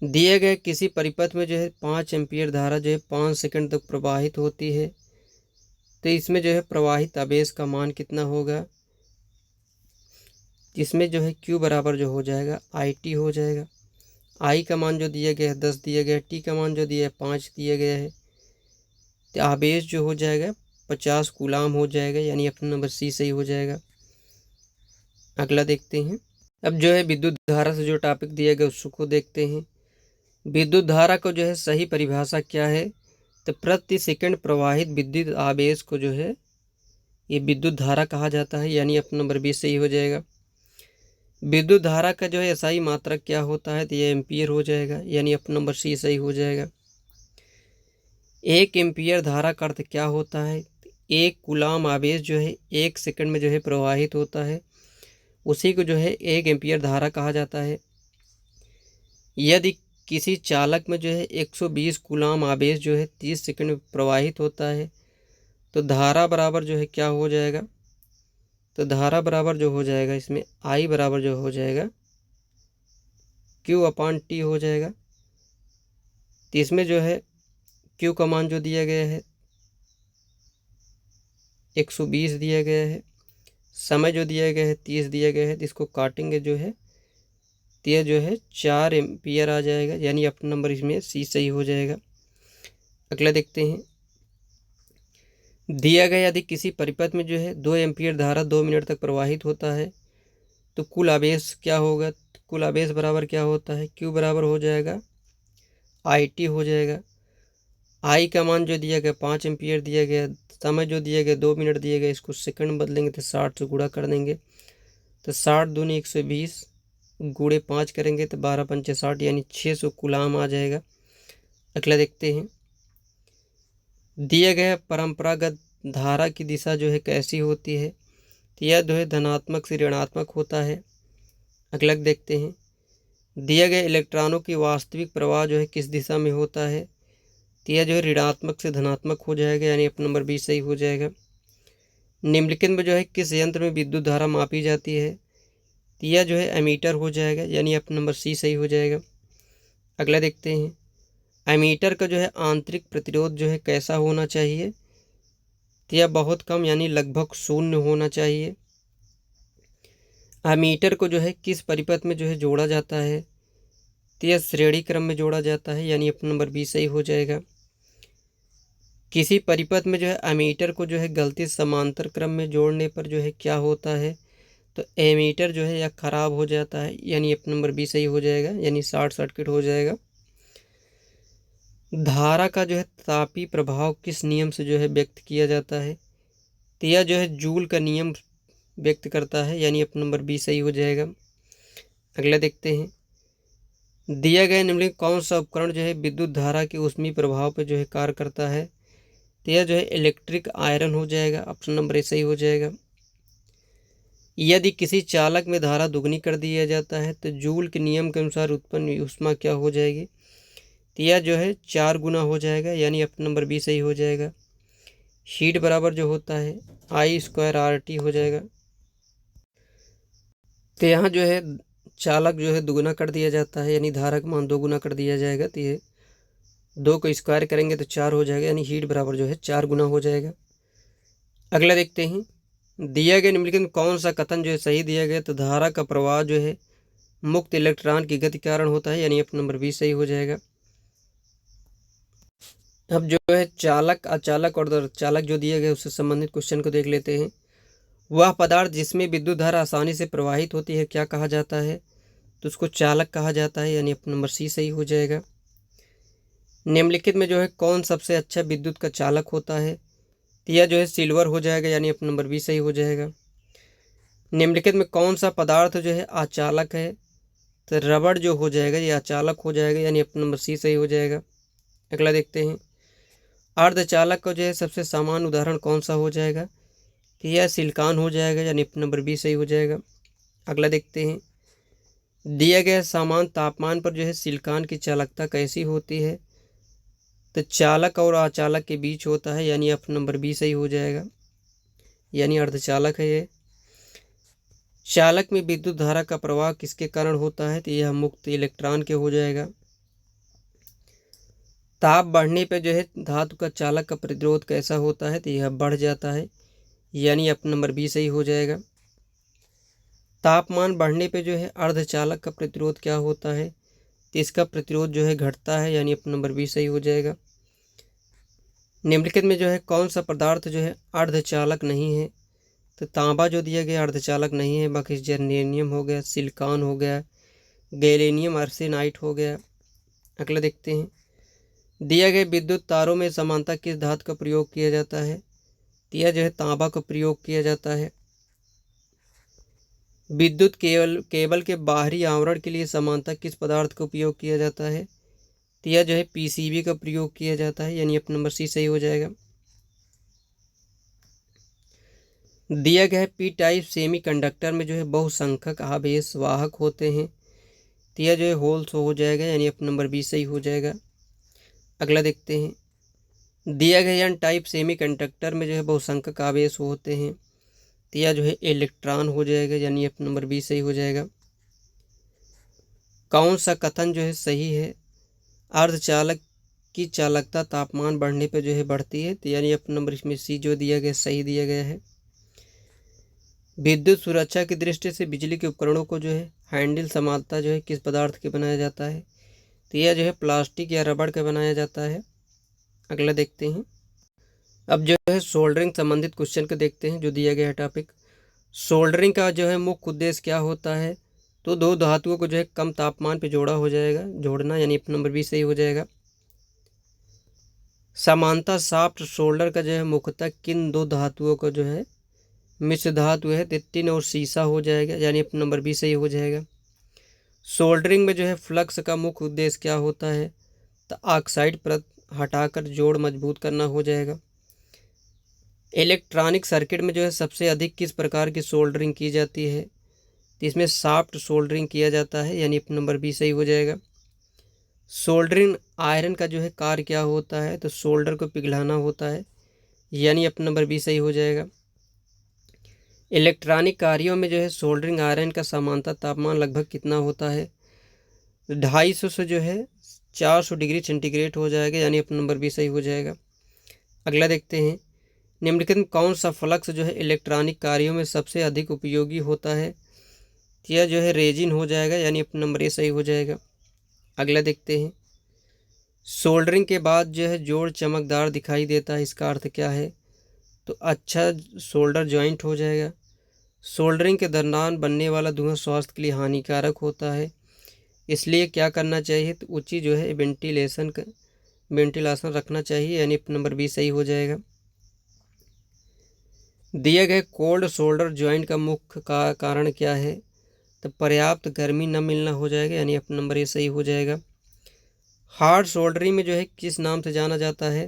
Speaker 1: दिए गए किसी परिपथ में जो है 5 एम्पीयर धारा जो है 5 सेकंड तक प्रवाहित होती है, तो इसमें जो है प्रवाहित आवेश का मान कितना होगा, इसमें जो है Q बराबर जो हो जाएगा IT हो जाएगा। I का मान जो दिया गया है 10 दिया गया है, T का मान जो दिया है 5 दिया गया है, तो आवेश जो हो जाएगा 50 कूलाम हो जाएगा, यानी ऑप्शन नंबर सी सही हो जाएगा। अगला देखते हैं, अब जो है विद्युत धारा से जो टॉपिक दिया गया उसको देखते हैं। विद्युत धारा को जो है सही परिभाषा क्या है, तो प्रति सेकंड प्रवाहित विद्युत आवेश को जो है ये विद्युत धारा कहा जाता है, यानी ऑप्शन नंबर 20 सही हो जाएगा। विद्युत धारा का जो है एसआई मात्रक क्या होता है, तो ये एम्पियर हो जाएगा, यानी ऑप्शन नंबर सी सही हो जाएगा। 1 एम्पियर धारा का अर्थ क्या होता है, 1 कूलाम आवेश जो है 1 सेकंड में जो है प्रवाहित होता है, उसी को जो है 1 एम्पियर धारा कहा जाता है। यदि किसी चालक में जो है 120 कूलाम आवेश जो है 30 सेकंड में प्रवाहित होता है, तो धारा बराबर जो है क्या हो जाएगा, तो धारा बराबर जो हो जाएगा इसमें I बराबर जो हो जाएगा Q/T हो जाएगा। तो इसमें जो है Q का मान जो दिया गया है 120 दिया गया है, समय जो दिया गया है 30 दिया गया है, तो इसको काटेंगे जो है तो यह जो है 4 एम्पियर आ जाएगा, यानी ऑप्शन नंबर इसमें सी सही हो जाएगा। अगला देखते हैं, दिया गया यदि किसी परिपथ में जो है 2 एम्पियर धारा 2 मिनट तक प्रवाहित होता है, तो कुल आवेश क्या होगा, कुल आवेश बराबर क्या होता है, Q बराबर हो जाएगा IT हो जाएगा। I का मान जो दिया गया 5 एम्पियर दिया गया, समय जो दिया गया 2 मिनट दिया गया, इसको सेकंड बदलेंगे तो 60 से गुणा कर देंगे, तो 60 दूनी 120 गुणे 5 करेंगे तो 12×5 60, यानी 600 कूलाम आ जाएगा। अगला देखते हैं, दिया गया परंपरागत धारा की दिशा जो है कैसी होती है, तो यह जो है धनात्मक से ऋणात्मक होता है। अगला देखते हैं, दिया गया इलेक्ट्रॉनों की वास्तविक प्रवाह जो है किस दिशा में होता है, तो यह जो है ऋणात्मक से धनात्मक हो जाएगा, यानी ऑप्शन नंबर 20 सही हो जाएगा। निम्नलिखित में जो है किस यंत्र में विद्युत धारा मापी जाती है, तो यह जो है एमीटर हो जाएगा, यानी ऑप्शन नंबर सी सही हो जाएगा। अगला देखते हैं, एमीटर का जो है आंतरिक प्रतिरोध जो है कैसा होना चाहिए? तो यह बहुत कम यानी लगभग शून्य होना चाहिए। एमीटर को जो है किस परिपथ में जो है जोड़ा जाता है? तो यह श्रेणी क्रम में जोड़ा जाता है, यानी अपना नंबर 20 सही हो जाएगा। किसी परिपथ में जो है एमीटर को जो है गलती समांतर क्रम में जोड़ने पर जो है क्या होता है? तो एमीटर जो है यह खराब हो जाता है, यानी अपना नंबर 20 सही हो जाएगा, यानी शॉर्ट सर्किट हो जाएगा। धारा का जो है तापीय प्रभाव किस नियम से जो है व्यक्त किया जाता है? तो यह जो है जूल का नियम व्यक्त करता है, यानी अपना नंबर 20 सही हो जाएगा। अगला देखते हैं, दिया गया निम्नलिखित कौन सा उपकरण जो है विद्युत धारा के ऊष्मीय प्रभाव पर जो है कार्य करता है? तो यह जो है इलेक्ट्रिक आयरन हो जाएगा, ऑप्शन नंबर ए सही हो जाएगा। यदि किसी चालक में धारा दुगनी कर दिया जाता है तो जूल के नियम के अनुसार उत्पन्न ऊष्मा क्या हो जाएगी? तो यह जो है 4 गुना हो जाएगा, यानी ऑप्शन नंबर बी सही हो जाएगा। हीट बराबर जो होता है I²RT हो जाएगा। तो यहाँ जो है चालक जो है दुगुना कर दिया जाता है, यानी धारा का मान 2 गुना कर दिया जाएगा। तो ये 2 को स्क्वायर करेंगे तो 4 हो जाएगा, यानी हीट बराबर जो है 4 गुना हो जाएगा। अगला देखते हैं, दिया गया निम्नलिखित में कौन सा कथन जो है सही दिया गया? तो धारा का प्रवाह जो है मुक्त इलेक्ट्रॉन की गति के कारण होता है, यानी अपना नंबर 20 सही हो जाएगा। अब जो है चालक, अचालक और अर्धचालक जो दिया गया उससे संबंधित क्वेश्चन को देख लेते हैं। वह पदार्थ जिसमें विद्युत धारा आसानी से प्रवाहित होती है क्या कहा जाता है? तो उसको चालक कहा जाता है, यानी अपना नंबर सी सही हो जाएगा। निम्नलिखित में जो है कौन सबसे अच्छा विद्युत का चालक होता है? तो यह जो है सिल्वर हो जाएगा, यानी अपना नंबर 20 सही हो जाएगा। निम्नलिखित में कौन सा पदार्थ जो है अचालक है? तो रबड़ जो हो जाएगा ये अचालक हो जाएगा, यानी अपना नंबर सी सही हो जाएगा। अगला देखते हैं, अर्धचालक का जो है सबसे सामान्य उदाहरण कौन सा हो जाएगा? तो यह सिलिकॉन हो जाएगा, यानी अपना नंबर 20 सही हो जाएगा। अगला देखते हैं, दिया गया समान तापमान पर जो है सिलिकॉन की चालकता कैसी होती है? तो चालक और अचालक के बीच होता है, यानी अपना नंबर 20 सही हो जाएगा, यानी अर्धचालक है ये। चालक में विद्युत धारा का प्रवाह किसके कारण होता है? तो यह मुक्त इलेक्ट्रॉन के हो जाएगा। ताप बढ़ने पर जो है धातु का चालक का प्रतिरोध कैसा होता है? तो यह बढ़ जाता है, यानी अपना नंबर 20 सही हो जाएगा। तापमान बढ़ने पे जो है अर्धचालक का प्रतिरोध क्या होता है? तो इसका प्रतिरोध जो है घटता है, यानी अपना नंबर 20 सही हो जाएगा। निम्नलिखित में जो है कौन सा पदार्थ जो है अर्धचालक नहीं है? तो तांबा जो दिया गया अर्धचालक नहीं है, बाकी जर्मेनियम हो गया, सिलिकॉन हो गया, गैलेनियम आर्सेनाइड हो गया। अगला देखते हैं, दिया गया विद्युत तारों में समानता किस धातु का प्रयोग किया जाता है? तो यह जो है तांबा का प्रयोग किया जाता है। विद्युत केबल के बाहरी आवरण के लिए समानता किस पदार्थ का उपयोग किया जाता है? तो यह जो है पीसीबी का प्रयोग किया जाता है, यानी अपना नंबर सी सही हो जाएगा। दिया गया है पी टाइप सेमीकंडक्टर में जो है बहुसंख्यक आवेश वाहक होते हैं, तो यह जो है होल्स हो जाएगा, यानी अपना नंबर 20 सही हो जाएगा। अगला देखते हैं, दिया गया एन टाइप सेमीकंडक्टर में जो है बहुसंख्यक आवेश होते हैं, तो यह जो है इलेक्ट्रॉन हो जाएगा, यानी अपना नंबर 20 सही हो जाएगा। कौन सा कथन जो है सही है? अर्धचालक की चालकता तापमान बढ़ने पर जो है बढ़ती है, तो यानी अपना नंबर इसमें सी जो दिया गया सही दिया गया है। विद्युत सुरक्षा की दृष्टि से बिजली के उपकरणों को जो है हैंडल संभालता जो है किस पदार्थ के बनाया जाता है? तो यह जो है प्लास्टिक या रबड़ का बनाया जाता है। अगला देखते हैं, अब जो है सोल्डरिंग संबंधित क्वेश्चन को देखते हैं जो दिया गया है टॉपिक। सोल्डरिंग का जो है मुख्य उद्देश्य क्या होता है? तो दो धातुओं को जो है कम तापमान पे जोड़ना, यानी अपना नंबर 20 सही हो जाएगा। समानता शाफ्ट सोल्डर का जो है मुख्यतः किन दो धातुओं का जो है मिश्र धातु है? तो टिन और सीसा हो जाएगा, यानी अपना नंबर 20 सही हो जाएगा। सोल्डरिंग में जो है फ्लक्स का मुख्य उद्देश्य क्या होता है? तो ऑक्साइड परत हटाकर जोड़ मजबूत करना हो जाएगा। इलेक्ट्रॉनिक सर्किट में जो है सबसे अधिक किस प्रकार की सोल्डरिंग की जाती है? तो इसमें सॉफ्ट सोल्डरिंग किया जाता है, यानी अपना नंबर 20 सही हो जाएगा। सोल्डरिंग आयरन का जो है कार्य क्या होता है? तो सोल्डर को पिघलाना होता है, यानी अपना नंबर 20 सही हो जाएगा। इलेक्ट्रॉनिक कार्यों में जो है सोल्डरिंग आयरन का समानता तापमान लगभग कितना होता है? 250 से जो है 400 डिग्री सेंटीग्रेड हो जाएगा, यानी अपना नंबर बी सही हो जाएगा। अगला देखते हैं, निम्नलिखित में कौन सा फ्लक्स जो है इलेक्ट्रॉनिक कार्यों में सबसे अधिक उपयोगी होता है? यह जो है रेजिन हो जाएगा, यानी अपना नंबर ए सही हो जाएगा। अगला देखते हैं, सोल्डरिंग के बाद जो है जोड़ चमकदार दिखाई देता है, इसका अर्थ क्या है? तो अच्छा सोल्डर जॉइंट हो जाएगा। सोल्डरिंग के दौरान बनने वाला धुआं स्वास्थ्य के लिए हानिकारक होता है, इसलिए क्या करना चाहिए? तो उचित जो है वेंटिलेशन रखना चाहिए, यानी नंबर बी सही हो जाएगा। दिए गए कोल्ड शोल्डर जॉइंट का मुख्य कारण क्या है? तो पर्याप्त गर्मी न मिलना हो जाएगा, यानी अपना नंबर ए सही हो जाएगा। हार्ड सोल्डरिंग में जो है किस नाम से जाना जाता है?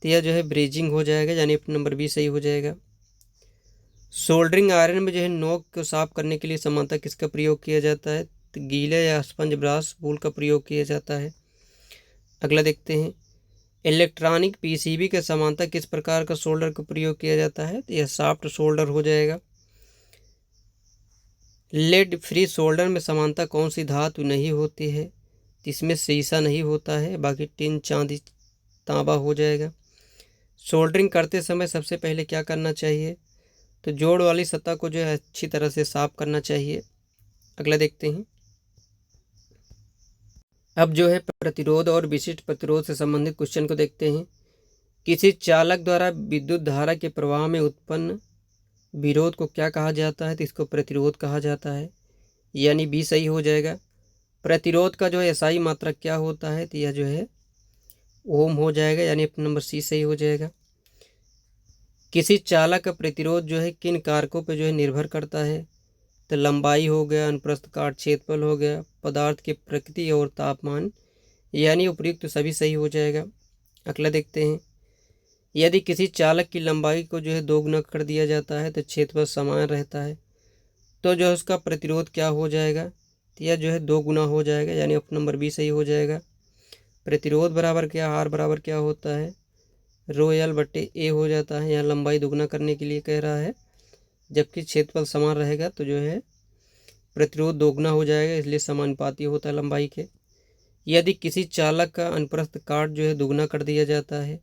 Speaker 1: तो यह जो है ब्रेजिंग हो जाएगा, यानी अपना नंबर बी सही हो जाएगा। सोल्डरिंग आयरन में जो है नोक को साफ करने के लिए सामान्यतः किसका प्रयोग किया जाता है? तो गीले या स्पंज ब्रश वूल का प्रयोग किया जाता है। अगला देखते हैं, इलेक्ट्रॉनिक पीसीबी के समानता किस प्रकार का सोल्डर का प्रयोग किया जाता है? तो यह सॉफ्ट सोल्डर हो जाएगा। लेड फ्री सोल्डर में समानता कौन सी धातु नहीं होती है? इसमें शीशा नहीं होता है, बाकी टिन, चांदी, तांबा हो जाएगा। सोल्डरिंग करते समय सबसे पहले क्या करना चाहिए? तो जोड़ वाली सतह को जो है अच्छी तरह से साफ करना चाहिए। अगला देखते हैं, अब जो है प्रतिरोध और विशिष्ट प्रतिरोध से संबंधित क्वेश्चन को देखते हैं। किसी चालक द्वारा विद्युत धारा के प्रवाह में उत्पन्न विरोध को क्या कहा जाता है? तो इसको प्रतिरोध कहा जाता है, यानी बी सही हो जाएगा। प्रतिरोध का जो है एसआई मात्रक क्या होता है? तो यह जो है ओम हो जाएगा, यानी अपना नंबर सी सही हो जाएगा। किसी चालक का प्रतिरोध जो है किन कारकों पर जो है निर्भर करता है? तो लंबाई हो गया, अनुप्रस्थ काट क्षेत्रफल हो गया, पदार्थ की प्रकृति और तापमान, यानी उपयुक्त तो सभी सही हो जाएगा। अगला देखते हैं, यदि किसी चालक की लंबाई को जो है 2 गुना कर दिया जाता है तो क्षेत्रफल समान रहता है, तो जो है उसका प्रतिरोध क्या हो जाएगा? तो यह जो है 2 गुना हो जाएगा, यानी अपना नंबर बी सही हो जाएगा। प्रतिरोध बराबर क्या, आर बराबर क्या होता है? रो एल बटे ए हो जाता है। यहाँ लंबाई दोगुना करने के लिए कह रहा है, जबकि क्षेत्रफल समान रहेगा तो जो है प्रतिरोध दोगुना हो जाएगा, इसलिए समानुपाती होता है लंबाई के। यदि किसी चालक का अनुप्रस्थ काट जो है दोगुना कर दिया जाता है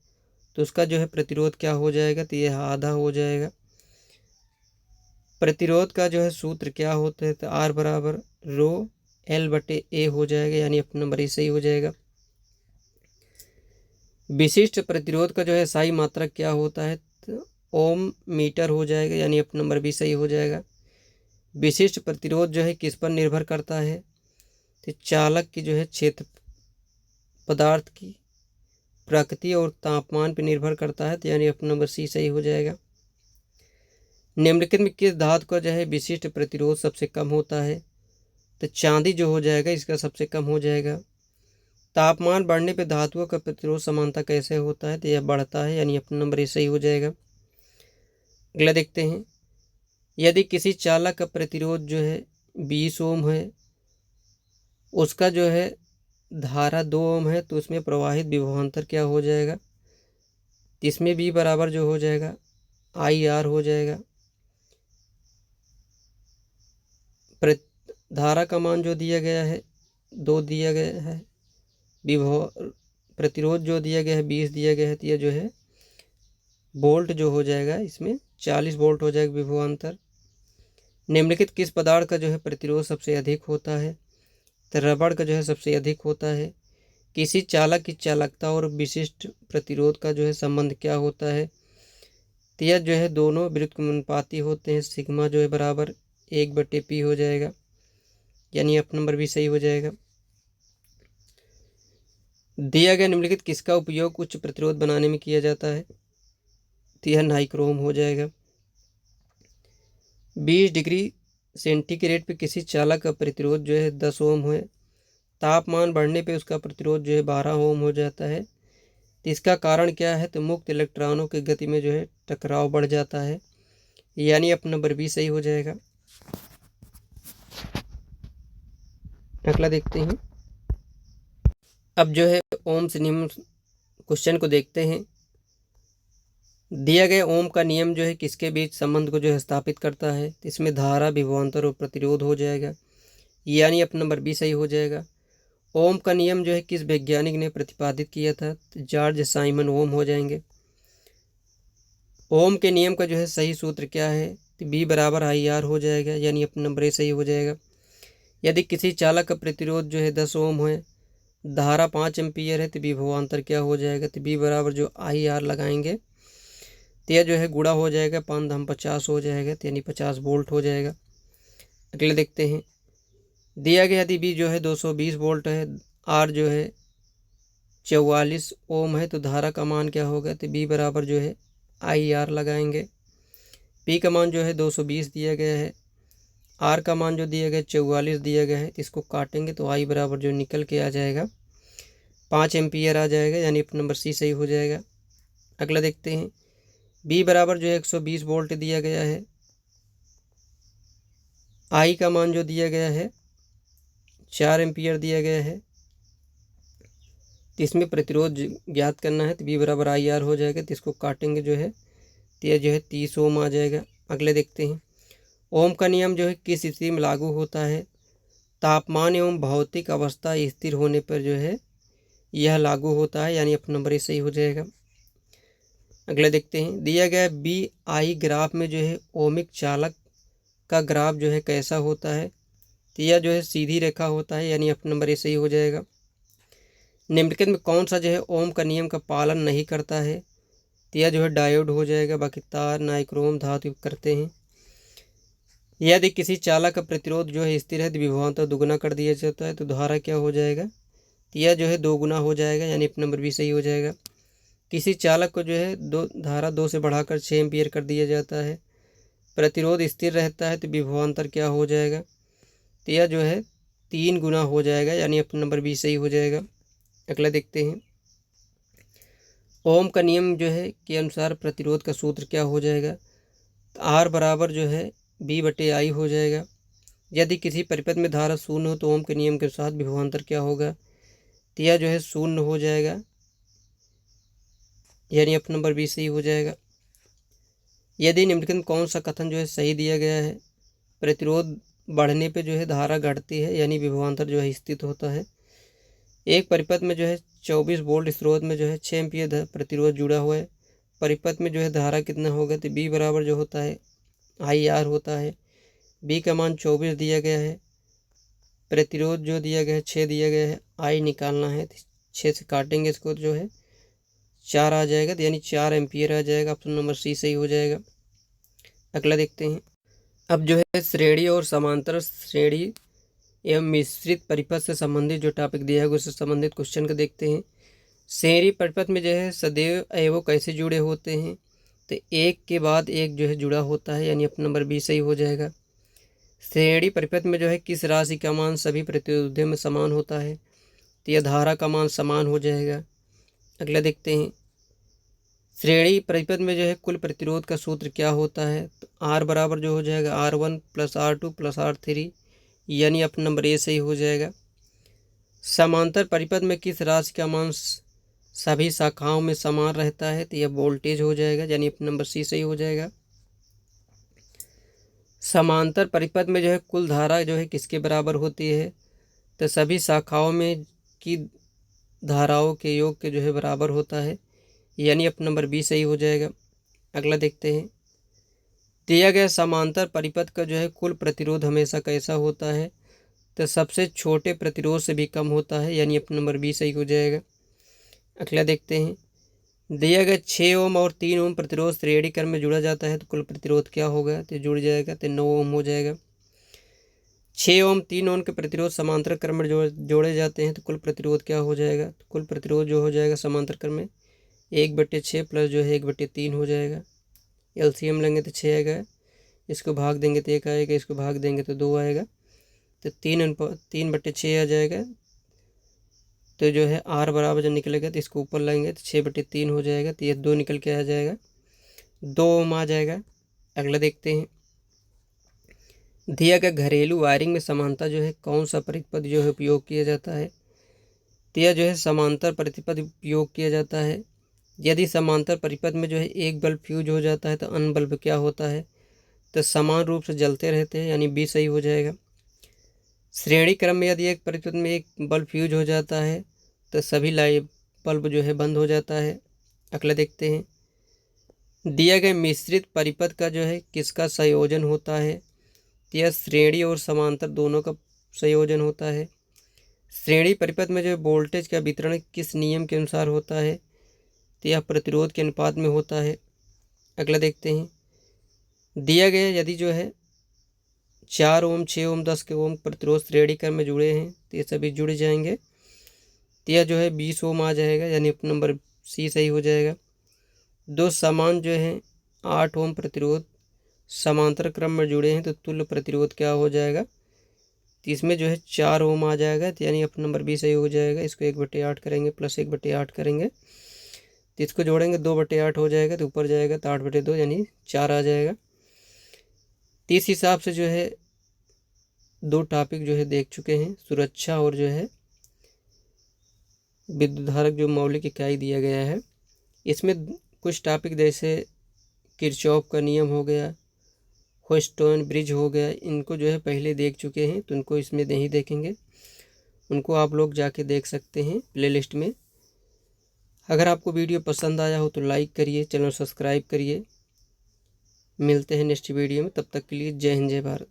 Speaker 1: तो उसका जो है प्रतिरोध क्या हो जाएगा? तो यह आधा हो जाएगा। प्रतिरोध का जो है सूत्र क्या होता है? तो आर बराबर रो एल बटे ए हो जाएगा, यानी अपना नंबर ए सही हो जाएगा। विशिष्ट प्रतिरोध का जो है सही मात्रक क्या होता है? तो ओम मीटर हो जाएगा, यानी अपना नंबर भी सही हो जाएगा। विशिष्ट प्रतिरोध जो है किस पर निर्भर करता है? तो चालक की जो है क्षेत्र, पदार्थ की प्रकृति और तापमान पर निर्भर करता है, तो यानी अपना नंबर सी सही हो जाएगा। निम्नलिखित में किस धातु का जो है विशिष्ट प्रतिरोध सबसे कम होता है? तो चांदी जो हो जाएगा इसका सबसे कम हो जाएगा। तापमान बढ़ने पर धातुओं का प्रतिरोध समानता कैसे होता है? तो यह बढ़ता है, यानी अपना नंबर ये सही हो जाएगा। अगला देखते हैं, यदि किसी चालक का प्रतिरोध जो है 20 ओम है, उसका जो है धारा 2 ओम है, तो उसमें प्रवाहित विभवांतर क्या हो जाएगा? इसमें भी बराबर जो हो जाएगा आई आर हो जाएगा। धारा का मान जो दिया गया है 2 दिया गया है, विभव प्रतिरोध जो दिया गया है 20 दिया गया है, तो यह जो है वोल्ट जो हो जाएगा इसमें 40 वोल्ट हो जाएगा विभवांतर। निम्नलिखित किस पदार्थ का जो है प्रतिरोध सबसे अधिक होता है? तो रबड़ का जो है सबसे अधिक होता है। किसी चालक की चालकता और विशिष्ट प्रतिरोध का जो है संबंध क्या होता है? तो यह जो है दोनों व्युत्क्रमानुपाती होते हैं। सिग्मा जो है बराबर 1/p हो जाएगा, यानी अपना नंबर भी सही हो जाएगा। दिया गया निम्नलिखित किसका उपयोग उच्च प्रतिरोध बनाने में किया जाता है? तो यह नाइक्रोम हो जाएगा। 20 डिग्री सेंटीग्रेड पे किसी चालक का प्रतिरोध जो है 10 ओम है, तापमान बढ़ने पे उसका प्रतिरोध जो है 12 ओम हो जाता है। तो इसका कारण क्या है? तो मुक्त इलेक्ट्रॉनों की गति में जो है टकराव बढ़ जाता है, यानी अपना नंबर भी सही हो जाएगा। अगला देखते हैं, अब जो है ओम से नियम क्वेश्चन को देखते हैं। दिया गया ओम का नियम जो है किसके बीच संबंध को जो है स्थापित करता है? तो इसमें धारा, विभवांतर और प्रतिरोध हो जाएगा, यानी अपना नंबर भी सही हो जाएगा। ओम का नियम जो है किस वैज्ञानिक ने प्रतिपादित किया था? तो जॉर्ज साइमन ओम हो जाएंगे। ओम के नियम का जो है सही सूत्र क्या है? तो बी बराबर आई आर हो जाएगा, यानी अपना नंबर ए सही हो जाएगा। यदि किसी चालक का प्रतिरोध जो है 10 ओम है, धारा 5 एम्पियर है, तो बी भवांतर क्या हो जाएगा? तो बी बराबर जो आई आर लगाएंगे तो यह जो है गुणा हो जाएगा, 5 धाम 50 हो जाएगा, तो यानी 50 वोल्ट हो जाएगा। अगले देखते हैं, दिया गया यदि बी जो है 220 वोल्ट है, आर जो है 44 ओम है, तो धारा का मान क्या होगा? तो बी बराबर जो है आई आर लगाएंगे। पी का मान जो है 220 दिया गया है, आर का मान जो दिया गया 44 दिया गया है, तो इसको काटेंगे तो आई बराबर जो निकल के आ जाएगा 5 एम्पियर आ जाएगा, यानी अपना नंबर सी सही हो जाएगा। अगला देखते हैं, बी बराबर जो है 120 वोल्ट दिया गया है, आई का मान जो दिया गया है 4 एम्पियर दिया गया है, तो इसमें प्रतिरोध ज्ञात करना है, तो बी बराबर आई आर हो जाएगा, तो इसको काटेंगे जो है तो यह जो है 30 ओम आ जाएगा। अगले देखते हैं, ओम का नियम जो है किस स्थिति में लागू होता है? तापमान एवं भौतिक अवस्था स्थिर होने पर जो है यह लागू होता है, यानी अपना नंबर ये सही हो जाएगा। अगला देखते हैं, दिया गया बी आई ग्राफ में जो है ओमिक चालक का ग्राफ जो है कैसा होता है? तो यह जो है सीधी रेखा होता है, यानी अपना नंबर ये सही हो जाएगा। निम्नलिखित में कौन सा जो है ओम का नियम का पालन नहीं करता है? तो यह जो है डायोड हो जाएगा, बाकी तार नाइक्रोम धातु करते हैं। यदि किसी चालक का प्रतिरोध जो है स्थिर है तो विभवांतर दुगुना कर दिया जाता है, तो धारा क्या हो जाएगा? तो यह जो है 2 गुना हो जाएगा, यानी अपना नंबर भी सही हो जाएगा। किसी चालक को जो है धारा 2 से बढ़ाकर 6 एम्पियर कर दिया जाता है, प्रतिरोध स्थिर रहता है, तो विभवांतर क्या हो जाएगा? तो यह जो है 3 गुना हो जाएगा, यानी अपना नंबर भी सही हो जाएगा। अगला देखते हैं, ओम का नियम जो है के अनुसार प्रतिरोध का सूत्र क्या हो जाएगा? तो आर बराबर जो है बी बटे आई हो जाएगा। यदि किसी परिपथ में धारा शून्य हो तो ओम के नियम के साथ विभवांतर क्या होगा? तो यह जो है शून्य हो जाएगा, यानी अपना नंबर बी सही हो जाएगा। यदि निम्नलिखित में कौन सा कथन जो है सही दिया गया है? प्रतिरोध बढ़ने पे जो है धारा घटती है, यानी विभवांतर जो है स्थित होता है। एक परिपथ में जो है 24 वोल्ट स्रोत में जो है 6 एम्पियर प्रतिरोध जुड़ा हुआ है, परिपथ में जो है धारा कितना होगा? तो बी बराबर जो होता है आई आर होता है। बी का मान 24 दिया गया है, प्रतिरोध जो दिया गया है 6 दिया गया है, आई निकालना है, 6 से काटेंगे इसको जो है 4 आ जाएगा, तो यानी 4 एम्पियर आ जाएगा, ऑप्शन नंबर सी सही हो जाएगा। अगला देखते हैं, अब जो है श्रेणी और समांतर श्रेणी एवं मिश्रित परिपथ से संबंधित जो टॉपिक दिया है उससे संबंधित क्वेश्चन को देखते हैं। श्रेणी परिपथ में जो है सदैव अवयव कैसे जुड़े होते हैं? तो एक के बाद एक जो है जुड़ा होता है, यानी अपना नंबर बी सही हो जाएगा। श्रेणी परिपथ में जो है किस राशि का मान सभी प्रतिरोधों में समान होता है? तो यह धारा का मान समान हो जाएगा। अगला देखते हैं, श्रेणी परिपथ में जो है कुल प्रतिरोध का सूत्र क्या होता है? तो आर बराबर जो हो जाएगा R1 + R2 + R3, यानी अपना नंबर ए सही हो जाएगा। समांतर परिपथ में किस राशि का मान सभी शाखाओं में समान रहता है? तो यह वोल्टेज हो जाएगा, यानी अपना नंबर सी सही हो जाएगा। समांतर परिपथ में जो है कुल धारा जो है किसके बराबर होती है? तो सभी शाखाओं में की धाराओं के योग के जो है बराबर होता है, यानी अपना नंबर बी सही हो जाएगा। अगला देखते हैं, दिया गया समांतर परिपथ का जो है कुल प्रतिरोध हमेशा कैसा होता है? तो सबसे छोटे प्रतिरोध से भी कम होता है, यानी अपना नंबर बी सही हो जाएगा। अगला देखते हैं, दिया गया 6 ओम और 3 ओम प्रतिरोध श्रेणी क्रम में जुड़ा जाता है, तो कुल प्रतिरोध क्या होगा? तो जुड़ जाएगा, तो 9 ओम हो जाएगा। 6 ओम 3 ओम के प्रतिरोध समांतर क्रम में जोड़े जाते हैं, तो कुल प्रतिरोध क्या हो जाएगा? तो कुल प्रतिरोध जो हो जाएगा समांतर क्रम में 1/6 प्लस जो है 1/3 हो जाएगा। एलसीएम लेंगे तो 6 आएगा, इसको भाग देंगे तो 1 आएगा, इसको भाग देंगे तो 2 आएगा, तो 3/6 आ जाएगा। तो जो है आर बराबर जब निकलेगा तो इसको ऊपर लाएंगे तो 6/3 हो जाएगा, तो ये 2 निकल के आ जाएगा, 2 ओम आ जाएगा। अगला देखते हैं, दिया गया घरेलू वायरिंग में समानता जो है कौन सा परिपथ जो है उपयोग किया जाता है? तो यह जो है समांतर परिपथ उपयोग किया जाता है। यदि समांतर परिपथ में जो है एक बल्ब फ्यूज हो जाता है तो अन्य बल्ब क्या होता है? तो समान रूप से जलते रहते हैं, यानी बी सही हो जाएगा। श्रेणी क्रम में यदि एक परिपथ में एक बल्ब फ्यूज हो जाता है तो सभी लाइट बल्ब जो है बंद हो जाता है। अगला देखते हैं, दिया गया मिश्रित परिपथ का जो है किसका संयोजन होता है। तो यह श्रेणी और समांतर दोनों का संयोजन होता है। श्रेणी परिपथ में जो वोल्टेज का वितरण किस नियम के अनुसार होता है। तो यह प्रतिरोध के अनुपात में होता है। अगला देखते हैं, दिया गया यदि जो है 4 ओम 6 ओम 10 के ओम प्रतिरोध श्रेणी क्रम में जुड़े हैं तो ये सभी जुड़ जाएंगे। तो यह जो है 20 ओम आ जाएगा, यानी नंबर सी सही हो जाएगा। दो समान जो है 8 ओम प्रतिरोध समांतर क्रम में जुड़े हैं तो तुल्य प्रतिरोध क्या हो जाएगा। तो इसमें जो है 4 ओम आ जाएगा, तो यानी अपना नंबर बी सही हो जाएगा। इसको 1/8 करेंगे प्लस 1/8 करेंगे तो इसको जोड़ेंगे 2/8 हो जाएगा, तो ऊपर जाएगा तो 8/2 यानी 4 आ जाएगा। तो इस हिसाब से जो है 2 टॉपिक जो है देख चुके हैं, सुरक्षा और जो है विद्युत धारक जो मौलिक इकाई दिया गया है। इसमें कुछ टॉपिक जैसे किरचॉफ का नियम हो गया, व्हीटस्टोन ब्रिज हो गया, इनको जो है पहले देख चुके हैं तो उनको इसमें नहीं देखेंगे, उनको आप लोग जाके देख सकते हैं प्लेलिस्ट में। अगर आपको वीडियो पसंद आया हो तो लाइक करिए, चैनल सब्सक्राइब करिए। मिलते हैं नेक्स्ट वीडियो में, तब तक के लिए जय हिंद जय भारत।